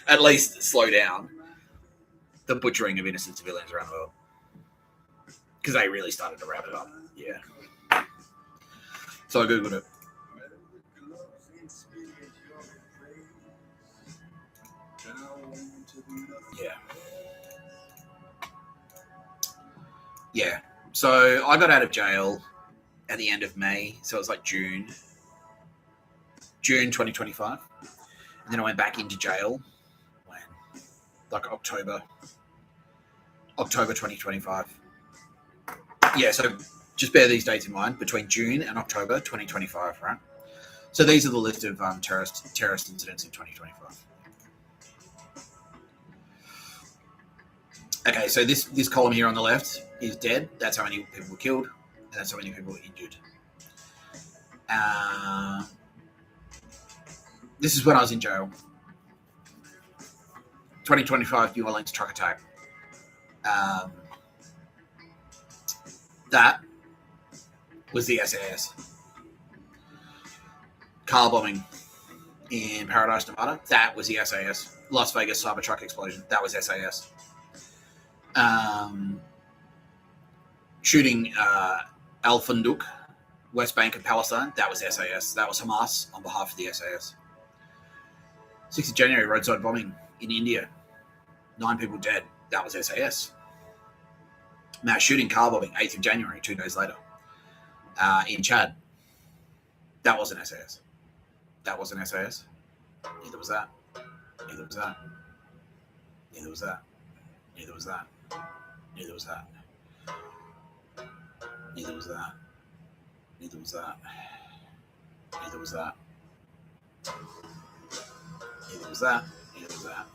at least slow down the butchering of innocent civilians around the world. Because they really started to wrap it up. Yeah. So I Googled it. Yeah. Yeah. So I got out of jail at the end of May. So it was like June 2025. And then I went back into jail when? Like October 2025. Yeah, so just bear these dates in mind, between June and October 2025, right? So these are the list of terrorist incidents in 2025. Okay, so this column here on the left is dead. That's how many people were killed, and that's how many people were injured. This is when I was in jail. 2025 New Orleans truck attack. That was the SAS. Car bombing in Paradise, Nevada. That was the SAS. Las Vegas Cybertruck explosion. That was SAS. Shooting Al Funduk, West Bank of Palestine. That was SAS. That was Hamas on behalf of the SAS. 6th of January, roadside bombing in India. 9 people dead. That was SAS. Mass shooting, car bombing, 8th of January, 2 days later. In Chad. That wasn't SAS. That wasn't SAS. Neither was that. Neither was that. Neither was that. Neither was that. Neither was that. Neither was that. Neither was that. Neither was that. Neither was that. Neither was that.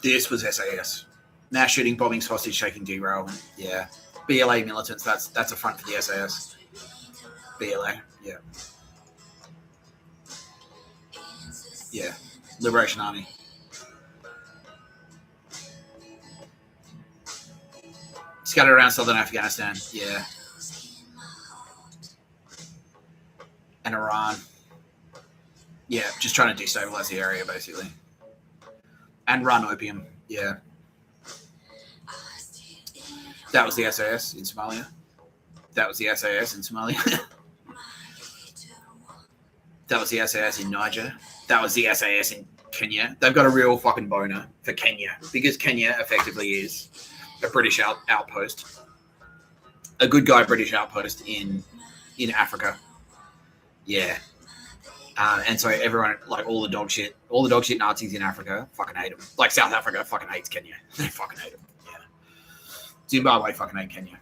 This was SAS. Mass shooting, bombing, hostage taking, derailment. Yeah. BLA militants. That's a front for the SAS. BLA. Yeah. Yeah. Liberation Army. Scattered around southern Afghanistan. Yeah. And Iran. Yeah, just trying to destabilize the area, basically. And run opium. Yeah. That was the SAS in Somalia. That was the SAS in Somalia. That was the SAS in Niger. That was the SAS in Kenya. They've got a real fucking boner for Kenya because Kenya effectively is a British outpost, a good guy British outpost in Africa. Yeah. And so everyone, like all the dog shit Nazis in Africa fucking hate them. Like South Africa fucking hates Kenya. They fucking hate them. Yeah. Zimbabwe fucking hate Kenya.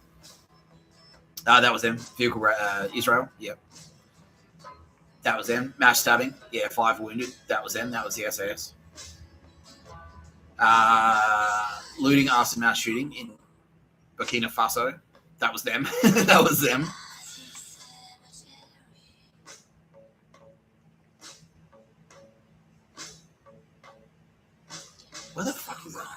That was them. Vehicle Israel. Yep. That was them. Mass stabbing. Yeah, 5 wounded. That was them. That was the SAS. Looting, arson, mass shooting in Burkina Faso. That was them. That was them. Where the fuck is that?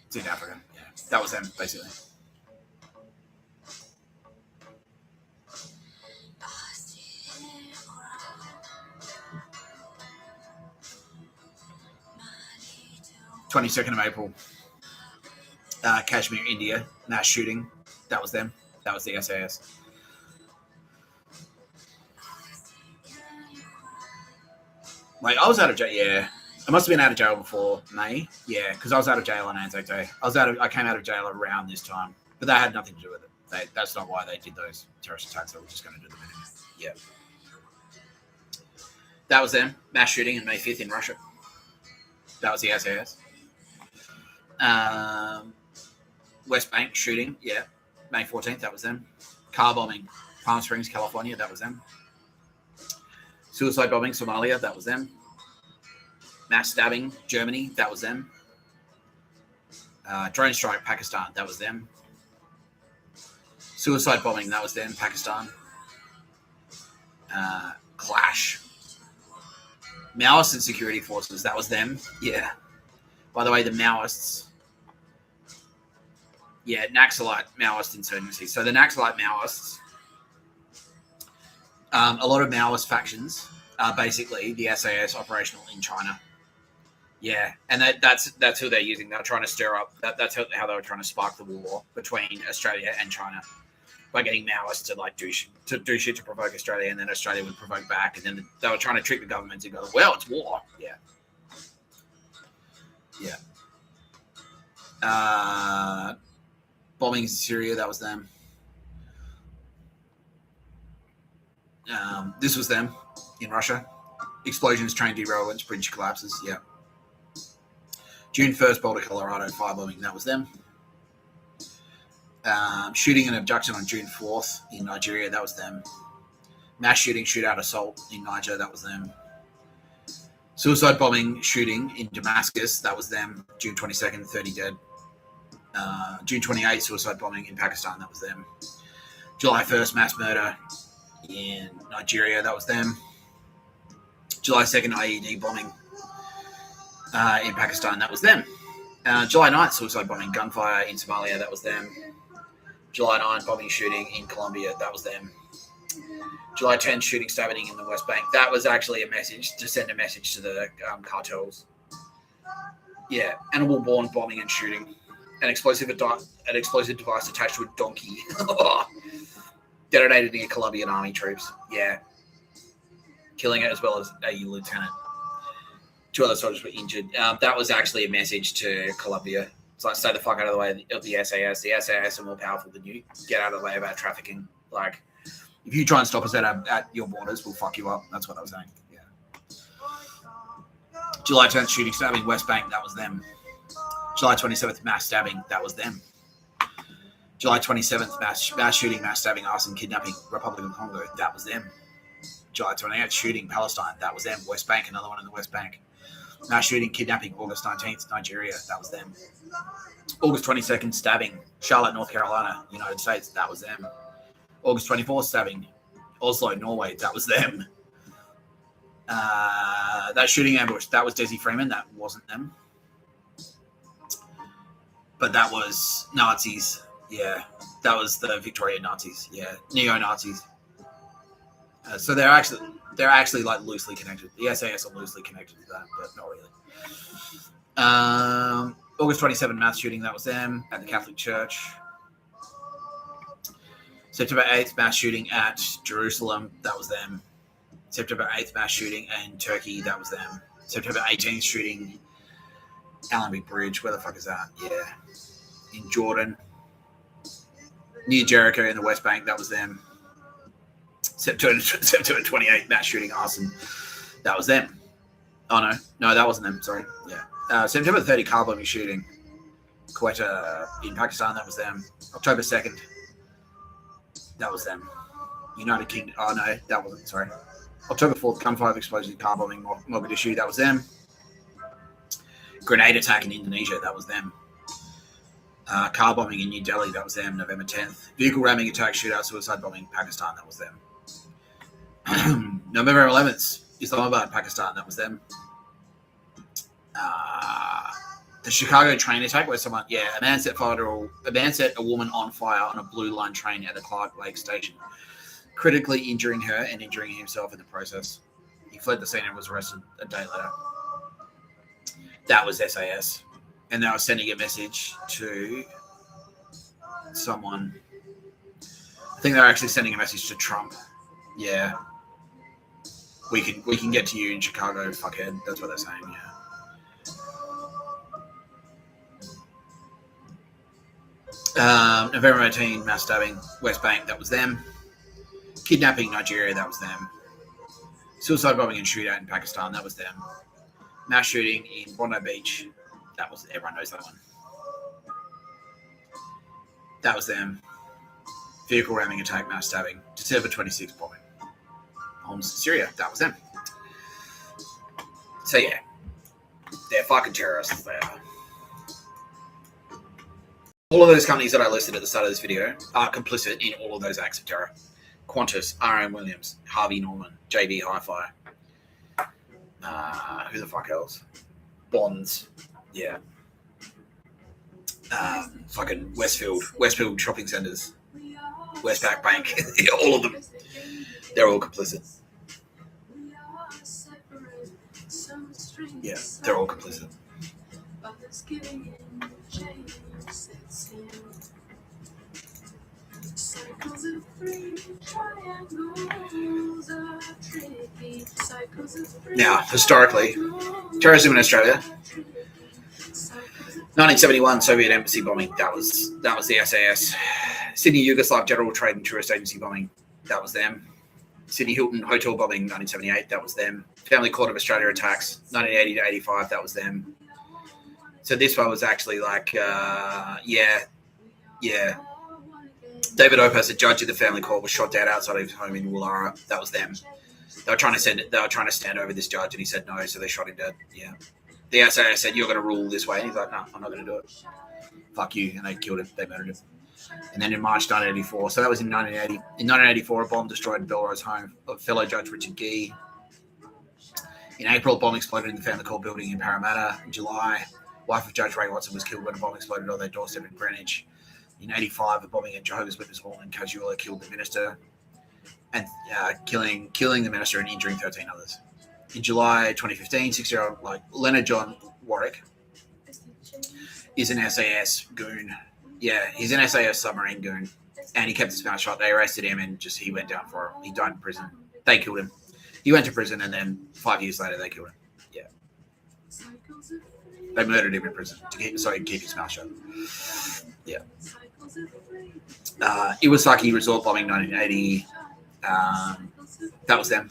It's in Africa. Yeah, that was them basically. April 22nd, Kashmir, India, mass shooting. That was them. That was the SAS. Like, I was out of jail. Yeah, I must have been out of jail before May. Yeah, because I was out of jail on Anzac Day. I came out of jail around this time, but that had nothing to do with it. That's not why they did those terrorist attacks. They were just going to do them anyway. Yeah, that was them. Mass shooting on May 5th in Russia. That was the SAS. West Bank shooting. Yeah, May 14th. That was them. Car bombing, Palm Springs, California. That was them. Suicide bombing, Somalia, that was them. Mass stabbing, Germany, that was them. Drone strike, Pakistan, that was them. Suicide bombing, that was them, Pakistan. Clash. Maoists and security forces, that was them. Yeah. By the way, the Maoists. Yeah, Naxalite Maoist insurgency. So the Naxalite Maoists, a lot of Maoist factions are basically the SAS operational in China. Yeah, and that's who they're using. They're trying to stir up. That's how they were trying to spark the war between Australia and China by getting Maoists to like do shit to provoke Australia, and then Australia would provoke back, and then they were trying to trick the government to go, well, it's war. Yeah. Bombing in Syria, that was them. This was them in Russia. Explosions, train derailments, bridge collapses. Yeah. June 1st, Boulder, Colorado, firebombing. That was them. Shooting and abduction on June 4th in Nigeria. That was them. Mass shooting, shootout, assault in Niger. That was them. Suicide bombing, shooting in Damascus. That was them. June 22nd, 30 dead. June 28th, suicide bombing in Pakistan. That was them. July 1st, mass murder in Nigeria. That was them. July 2nd, IED bombing in Pakistan. That was them. July 9th, suicide bombing, gunfire in Somalia. That was them. July 9th, bombing, shooting in Colombia. That was them. July 10th, shooting, stabbing in the West Bank. That was actually a message to send a message to the cartels. Yeah, animal-born bombing and shooting. An explosive device attached to a donkey. Detonated near Colombian army troops. Yeah. Killing it as well as a lieutenant. 2 other soldiers were injured. That was actually a message to Colombia. It's like, stay the fuck out of the way of the SAS. The SAS are more powerful than you. Get out of the way of our trafficking. Like, if you try and stop us at your borders, we'll fuck you up. That's what I was saying. Yeah. July 10th, shooting, stabbing, West Bank. That was them. July 27th, mass stabbing. That was them. July 27th, mass shooting, mass stabbing, arson, kidnapping, Republic of Congo. That was them. July 28th, shooting, Palestine. That was them. West Bank, another one in the West Bank. Mass shooting, kidnapping, August 19th, Nigeria. That was them. August 22nd, stabbing, Charlotte, North Carolina, United States. That was them. August 24th, stabbing, Oslo, Norway. That was them. That shooting ambush, that was Desi Freeman. That wasn't them. But that was Nazis. Yeah, that was the Victorian Nazis. Yeah, neo-Nazis. So they're actually like loosely connected. The SAS are loosely connected to that, but not really. August 27th, mass shooting. That was them at the Catholic Church. September 8th, mass shooting at Jerusalem. That was them. September 8th, mass shooting in Turkey. That was them. September 18th, shooting Allenby Bridge. Where the fuck is that? Yeah. In Jordan. Near Jericho in the West Bank. That was them. September 28th, mass shooting, arson. That was them. Oh, no, that wasn't them. Sorry. Yeah. September 30, car bombing shooting. Quetta in Pakistan. That was them. October 2nd. That was them. United Kingdom. Oh, no, that wasn't. Sorry. October 4th, gunfire explosion, car bombing, Mogadishu. That was them. Grenade attack in Indonesia. That was them. Car bombing in New Delhi. That was them. November 10th. Vehicle ramming attack, shootout, suicide bombing, Pakistan. That was them. November 11th, Islamabad, Pakistan. That was them. The Chicago train attack where a man set a woman on fire on a Blue Line train at the Clark Lake station, critically injuring her and injuring himself in the process. He fled the scene and was arrested a day later. That was SAS. And they were sending a message to someone. I think they're actually sending a message to Trump. Yeah. We can get to you in Chicago, fuckhead. That's what they're saying, yeah. November 18, mass stabbing, West Bank, that was them. Kidnapping, Nigeria, that was them. Suicide bombing and shootout in Pakistan, that was them. Mass shooting in Bondi Beach, that was, everyone knows that one. That was them. Vehicle ramming attack, mass stabbing, December 26 bombing. Homs, Syria, that was them. So yeah, they're fucking terrorists. They are. All of those companies that I listed at the start of this video are complicit in all of those acts of terror. Qantas, R.M. Williams, Harvey Norman, JB Hi-Fi. Who the fuck else? Bonds. Yeah. fucking Westfield shopping centres, Westpac Bank, all of them. They're all complicit. Yeah, they're all complicit. Now, historically, terrorism in Australia. 1971 Soviet embassy bombing. That was the SAS. Sydney Yugoslav General Trade and Tourist Agency bombing. That was them. Sydney Hilton Hotel bombing, 1978. That was them. Family Court of Australia attacks, 1980 to 85. That was them. So this one was actually like, yeah. David Opus, a judge at the family court, was shot dead outside of his home in Woollahra. That was them. They were trying to stand over this judge, and he said no, so they shot him dead. Yeah. The SAS said, "You're going to rule this way," and he's like, "No, I'm not going to do it. Fuck you," and they killed him. They murdered him. And then in March 1984, so that was in 1980. In 1984, a bomb destroyed Belrose home of fellow Judge Richard Gee. In April, a bomb exploded in the family court building in Parramatta. In July, wife of Judge Ray Watson was killed when a bomb exploded on their doorstep in Greenwich. In 85, a bombing at Jehovah's Witness Hall in Casula killed the minister, and killing the minister and injuring 13 others. In July 2015, 6-year-old Leonard John Warwick is an SAS goon. Yeah, he's an SAS submarine goon, and he kept his mouth shut. They arrested him, and he went down for it. He died in prison. They killed him. He went to prison, and then 5 years later, they killed him. Yeah, they murdered him in prison to keep his mouth shut. Yeah. Iwasaki Resort bombing, 1980. That was them.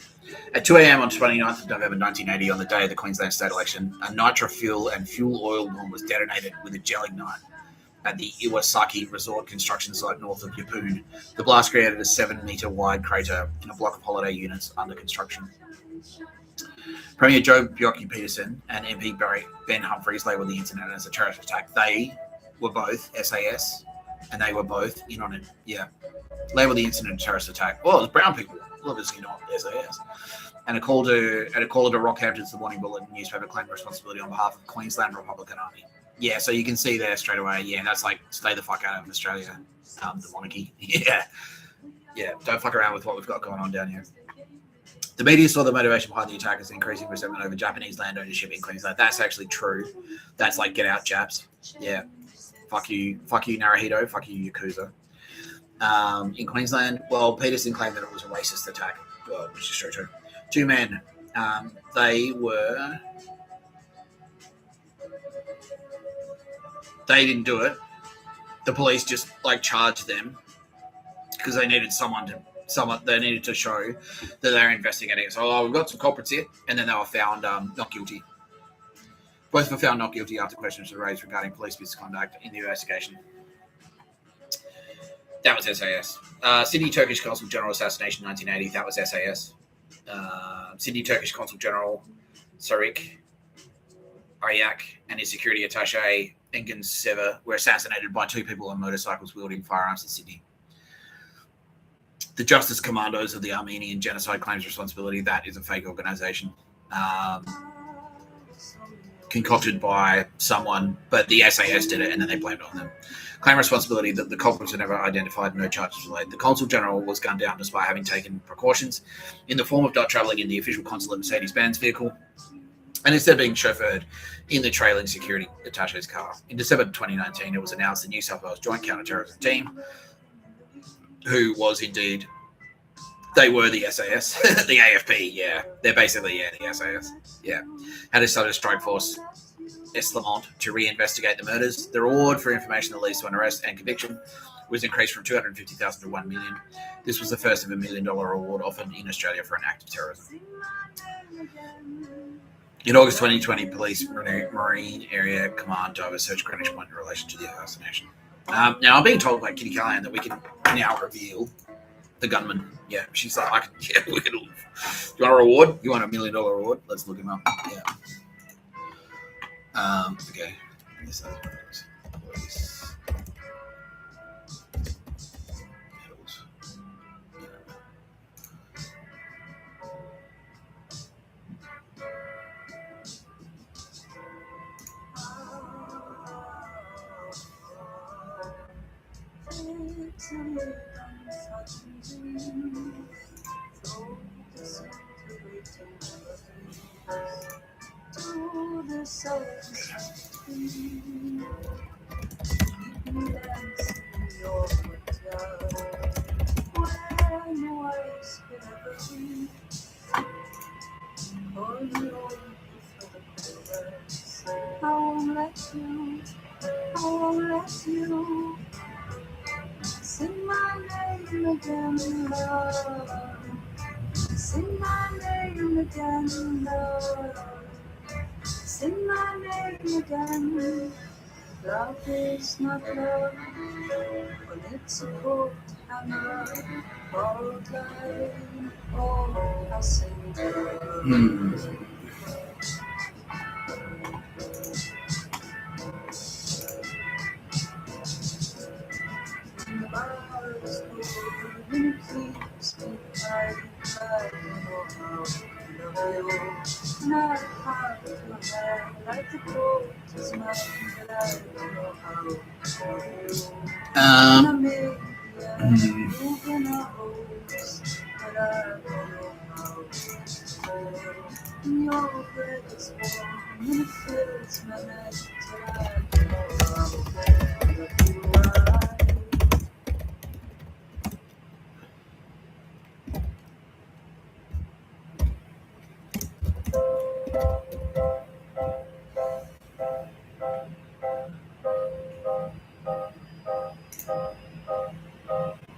At 2 a.m. on 29th of November 1980, on the day of the Queensland state election, a nitro-fuel and fuel oil bomb was detonated with a gel ignite at the Iwasaki Resort construction site north of Yeppoon. The blast created a 7-metre wide crater in a block of holiday units under construction. Premier Joe Bjelke-Petersen and MP Ben Humphries labelled the incident as a terrorist attack. They were both SAS, and they were both in on it. Yeah. Labelled the incident a terrorist attack. Well, it was brown people. Obviously not SAS. And a call to Rockhampton's The Morning Bulletin newspaper claimed responsibility on behalf of the Queensland Republican Army. Yeah, so you can see there straight away. Yeah, that's like stay the fuck out of Australia, the monarchy. Yeah, don't fuck around with what we've got going on down here. The media saw the motivation behind the attack as increasing resentment over Japanese land ownership in Queensland. That's actually true. That's like get out, Japs. Yeah, fuck you, Naruhito. Fuck you, Yakuza. In Queensland, well, Peterson claimed that it was a racist attack, which is true too. 2 men, they didn't do it. The police just charged them because they needed they needed to show that they're investigating. So we've got some culprits here, and then they were found not guilty. Both were found not guilty after questions were raised regarding police misconduct in the investigation. That was SAS. Sydney Turkish Consul General assassination 1980. That was SAS. Sydney Turkish Consul General Sarik Aryak and his security attaché Engin Sever were assassinated by 2 people on motorcycles wielding firearms in Sydney. The Justice Commandos of the Armenian Genocide claims responsibility. That is a fake organisation. Concocted by someone, but the SAS did it and then they blamed it on them. Claim responsibility that the culprits were never identified, no charges were laid. The Consul General was gunned down despite having taken precautions in the form of not travelling in the official consulate Mercedes-Benz vehicle and instead being chauffeured in the trailing security attaché's car. In December 2019, it was announced the New South Wales Joint Counter-Terrorism Team, who was indeed, they were the SAS, the AFP, yeah. They're basically, the SAS, yeah. Had a strike force, Islamont, to reinvestigate the murders. The reward for information that leads to an arrest and conviction was increased from $250,000 to $1 million. This was the first of $1 million reward offered in Australia for an act of terrorism. In August 2020, Police Marine Area Command dove a search Greenwich Point in relation to the assassination. Now, I'm being told by Kitty Callahan that we can now reveal the gunman. Yeah, she's like, we can. You want a reward? You want $1 million reward? Let's look him up. Yeah. Okay. Police.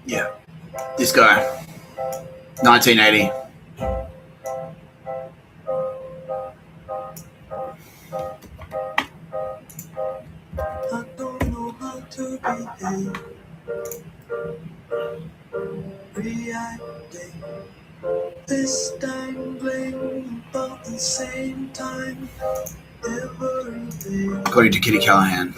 Yeah, this guy, 1980. I don't know how to behave, reacting, this dangling about the same time, every day. According to Kitty Callahan.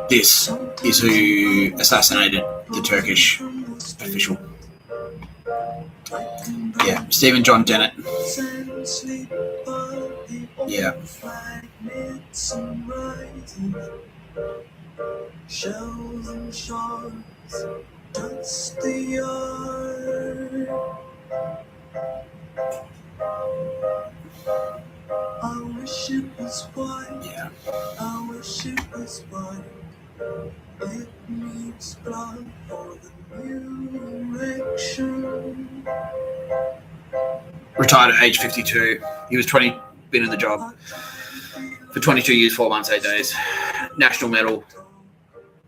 This is who assassinated the Turkish official. Yeah, Stephen John Dennett. Yeah. Shells and shards, dust the yard. I wish it was white. Yeah. I wish it was white. It needs blood for the new erection. Retired at age 52. He was 20, been in the job for 22 years, 4 months, 8 days. National medal.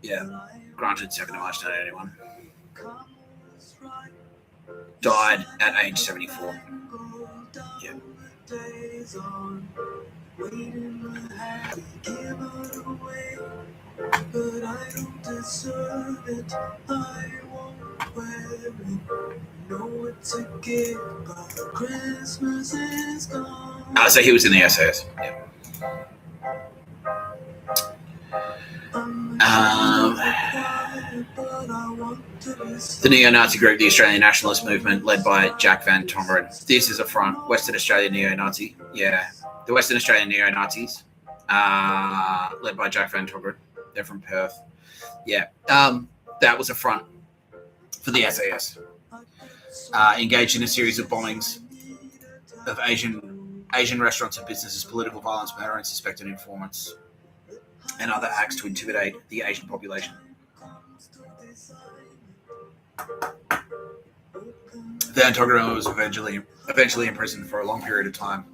Yeah. Granted 2nd of March 1981. Died at age 74. Yeah. But I don't deserve it. I won't wear it. No, it's a gift, but Christmas is gone. So he was in the SAS. Yeah. The neo-Nazi group, the Australian Nationalist Movement, led by Jack Van Tongeren. This is a front. Western Australian neo-Nazi. Yeah. The Western Australian neo-Nazis, led by Jack Van Tongeren. They're from Perth. Yeah. That was a front for the SAS. Engaged in a series of bombings of Asian restaurants and businesses, political violence, murder, and suspected informants, and other acts to intimidate the Asian population. Van Tongeren was eventually imprisoned for a long period of time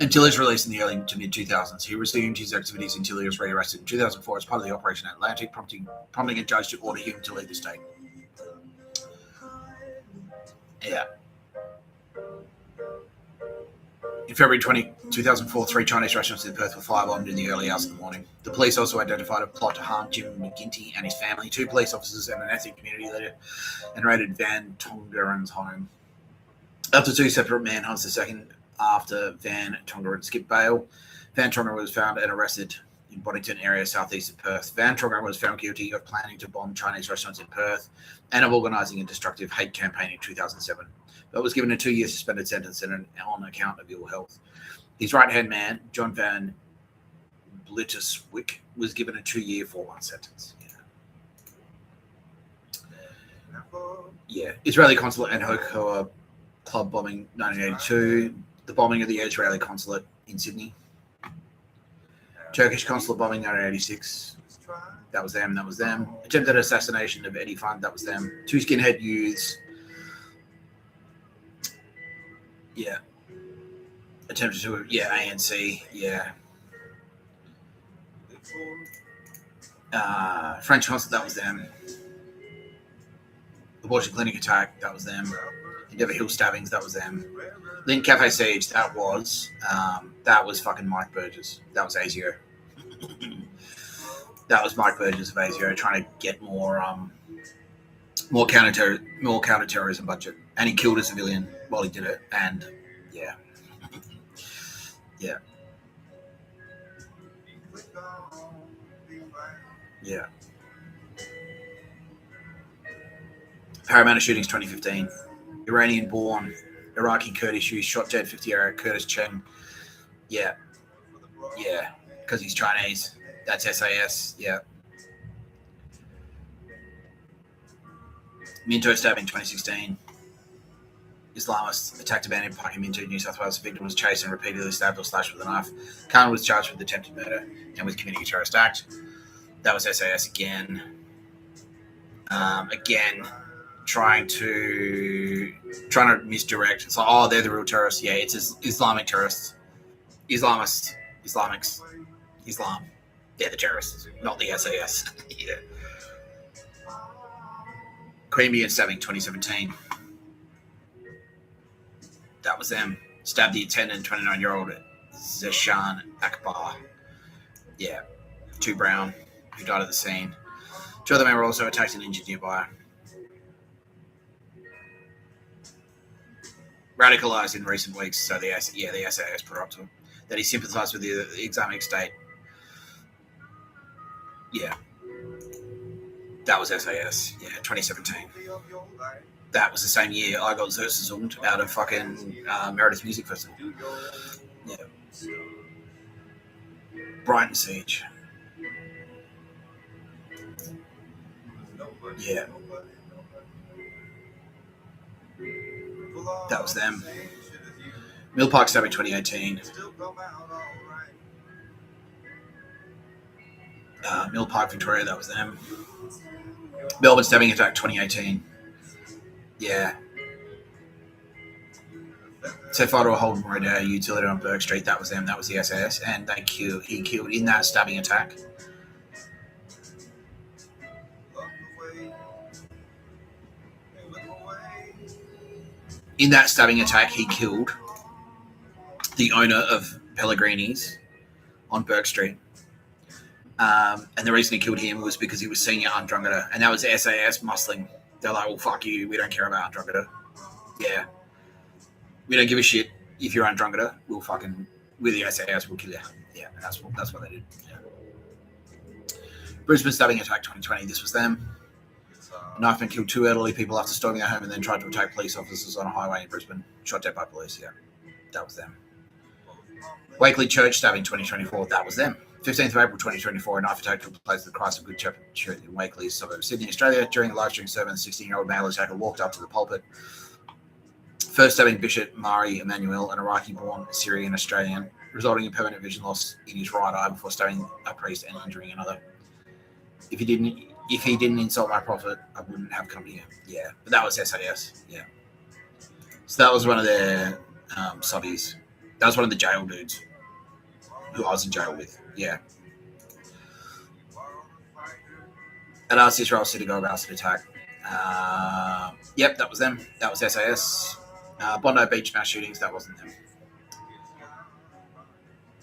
until his release in the early to mid-2000s. He resumed his activities until he was rearrested in 2004 as part of the Operation Atlantic, prompting a judge to order him to leave the state. Yeah. In February 2004, 3 Chinese restaurants in Perth were firebombed in the early hours of the morning. The police also identified a plot to harm Jim McGinty and his family, 2 police officers and an ethnic community leader, and raided Van Tongeren's home. After 2 separate manhunts, the second after Van Tongeren skipped bail, Van Tongeren was found and arrested in Boddington area southeast of Perth. Van Tongeren was found guilty of planning to bomb Chinese restaurants in Perth and of organising a destructive hate campaign in 2007, but was given a 2-year suspended sentence on account of ill health. His right-hand man, John Van Blitterswyk, was given a 2-year, 4-month sentence. Yeah. Israeli consulate and Hokoa club bombing 1982. The bombing of the Israeli consulate in Sydney. Turkish consulate bombing 1986. That was them. Attempted assassination of Eddie Fund. That was them. 2 skinhead youths. Yeah. Attempted to, ANC. Yeah. French consulate. That was them. Abortion clinic attack. That was them. Endeavour Hill stabbings. That was them. Link Cafe siege. That was fucking Mike Burgess. That was ASIO. That was Mike Burgess of ASIO trying to get more counter-terrorism budget, and he killed a civilian while he did it. And yeah. Parramatta shootings 2015. Iranian-born Iraqi Kurdish youth shot dead 50-year-old Curtis Cheng. Yeah, because he's Chinese. That's SAS. Yeah. Minto stabbing 2016. Islamists attacked a man in Park in Minto, New South Wales. The victim was chased and repeatedly stabbed or slashed with a knife. Khan was charged with attempted murder and with committing a terrorist act. That was SAS again. Trying to misdirect. It's like, they're the real terrorists. Yeah, it's Islamic terrorists. Islamics. Islam. They're the terrorists, not the SAS. Yeah. Queanbeyan stabbing 2017. That was them. Stabbed the attendant, 29-year-old Zeshan Akbar. Yeah. 2 Brown, who died at the scene. 2 other men were also attacked and injured nearby. Radicalised in recent weeks, so the SAS put up to him. That he sympathised with the Islamic State. Yeah. That was SAS. Yeah, 2017. That was the same year I got Zersuzumed out of fucking Meredith Music Festival. Yeah. Brighton siege. Yeah. That was them. Mill Park stabbing 2018. Mill Park, Victoria, that was them. Melbourne stabbing attack 2018. Yeah. Set fire to a Holden Road utility on Burke Street, that was them. That was the SAS, and he killed in that stabbing attack. In that stabbing attack, he killed the owner of Pellegrini's on Burke Street. And the reason he killed him was because he was senior Andromeda, and that was SAS muscling. They're like, well, fuck you, we don't care about Andromeda. Yeah. We don't give a shit if you're Andromeda, we're the SAS, we'll kill you. Yeah, and that's what they did. Yeah. Brisbane stabbing attack 2020, this was them. Knifeman killed 2 elderly people after storming their home and then tried to attack police officers on a highway in Brisbane. Shot dead by police, yeah. That was them. Wakely Church stabbing 2024, that was them. 15th of April 2024, a knife attack took place at the Christ of Good Shepherd Church in Wakely, suburb of Sydney, Australia. During a live stream sermon, the 16-year-old male attacker walked up to the pulpit. First stabbing Bishop Mari Emmanuel, an Iraqi-born Syrian Australian, resulting in permanent vision loss in his right eye before stabbing a priest and injuring another. If he didn't insult my prophet, I wouldn't have come here. Yeah, but that was SAS. Yeah. So that was one of their subbies. That was one of the jail dudes who I was in jail with. Yeah. At asked Israel synagogue acid attack. Yep, that was them. That was SAS. Bondi Beach mass shootings. That wasn't them.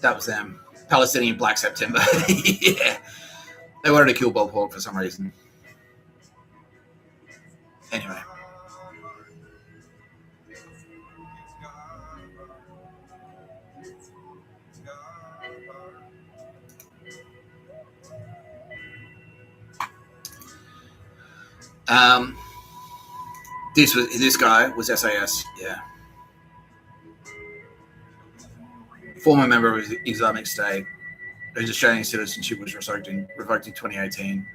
That was them. Palestinian Black September. Yeah. They wanted to kill Bob Hawke for some reason. Anyway. This guy was SAS, yeah. Former member of Islamic State, whose Australian citizenship was revoked in 2018.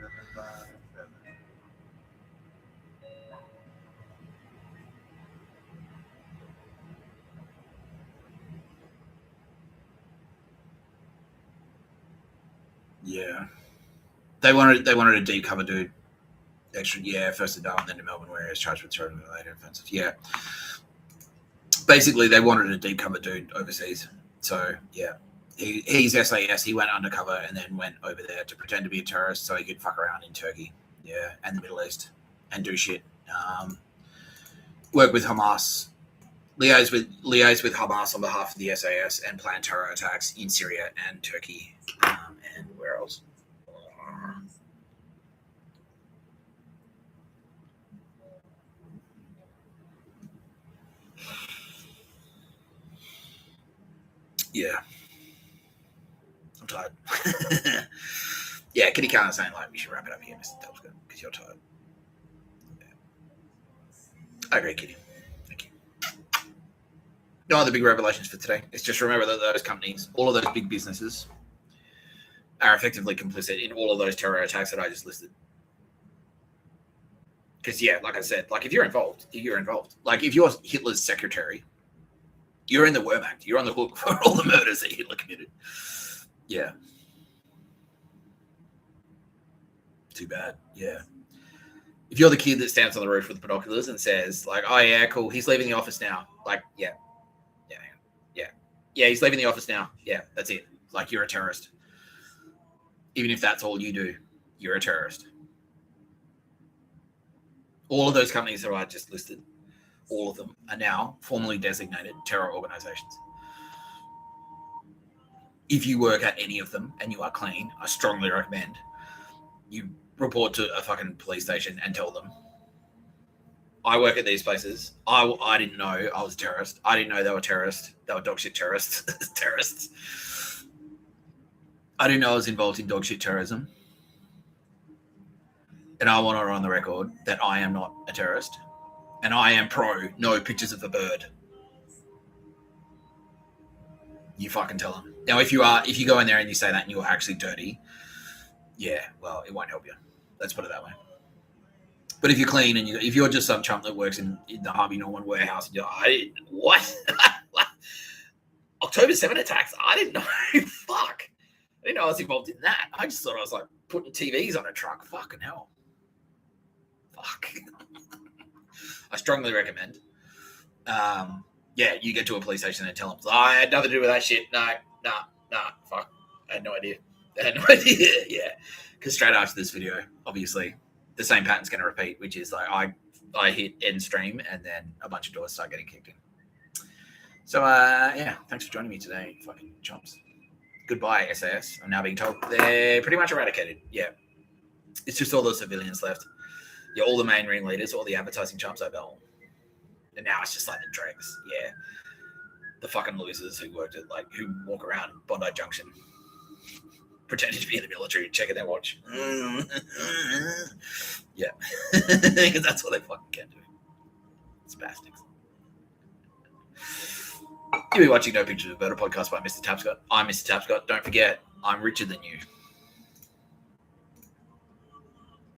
Yeah, they wanted a deep cover dude. Extra, yeah, first to Darwin, then to Melbourne, where he was charged with terror-related offences. Yeah, basically they wanted a deep cover dude overseas. So yeah, he's SAS. He went undercover and then went over there to pretend to be a terrorist so he could fuck around in Turkey, yeah, and the Middle East and do shit. Work with Hamas, liaise with Hamas on behalf of the SAS and plan terror attacks in Syria and Turkey, and where else? Yeah, I'm tired. Yeah, Kitty Khan is saying like we should wrap it up here, Mr. Telford, because you're tired. Yeah. I agree, Kitty. Thank you. No other big revelations for today. It's just remember that those companies, all of those big businesses, are effectively complicit in all of those terror attacks that I just listed. Because yeah, like I said, like if you're involved, you're involved. Like if you're Hitler's secretary, you're in the Wehrmacht. You're on the hook for all the murders that Hitler committed. Yeah. Too bad. Yeah. If you're the kid that stands on the roof with binoculars and says, like, oh, yeah, cool, he's leaving the office now. Like, yeah, he's leaving the office now. Yeah, that's it. Like, you're a terrorist. Even if that's all you do, you're a terrorist. All of those companies that I just listed, all of them are now formally designated terror organizations. If you work at any of them and you are clean, I strongly recommend you report to a fucking police station and tell them. I work at these places. I didn't know I was a terrorist. I didn't know they were terrorists. They were dog shit terrorists. Terrorists. I didn't know I was involved in dog shit terrorism. And I want to on the record that I am not a terrorist. And I am pro no pictures of the bird. You fucking tell them. Now, if you go in there and you say that and you're actually dirty, yeah, well, it won't help you. Let's put it that way. But if you're clean and if you're just some chump that works in the Harvey Norman warehouse, and you're like, what? October 7 attacks? I didn't know. Fuck. I didn't know I was involved in that. I just thought I was like putting TVs on a truck. Fucking hell. Fuck. I strongly recommend. Yeah, you get to a police station and tell them, I had nothing to do with that shit. No, fuck. I had no idea. Yeah. Because straight after this video, obviously, the same pattern's going to repeat, which is like I hit end stream and then a bunch of doors start getting kicked in. So, yeah, thanks for joining me today, fucking chumps. Goodbye, SAS. I'm now being told they're pretty much eradicated. Yeah. It's just all the civilians left. Yeah, all the main ringleaders, all the advertising chumps over all. And now it's just like the dregs. Yeah. The fucking losers who who walk around Bondi Junction pretending to be in the military, checking their watch. Yeah. Because that's what they fucking can do. Spastics. You'll be watching No Pictures of Bird, a podcast by Mr. Tapscott. I'm Mr. Tapscott. Don't forget, I'm richer than you.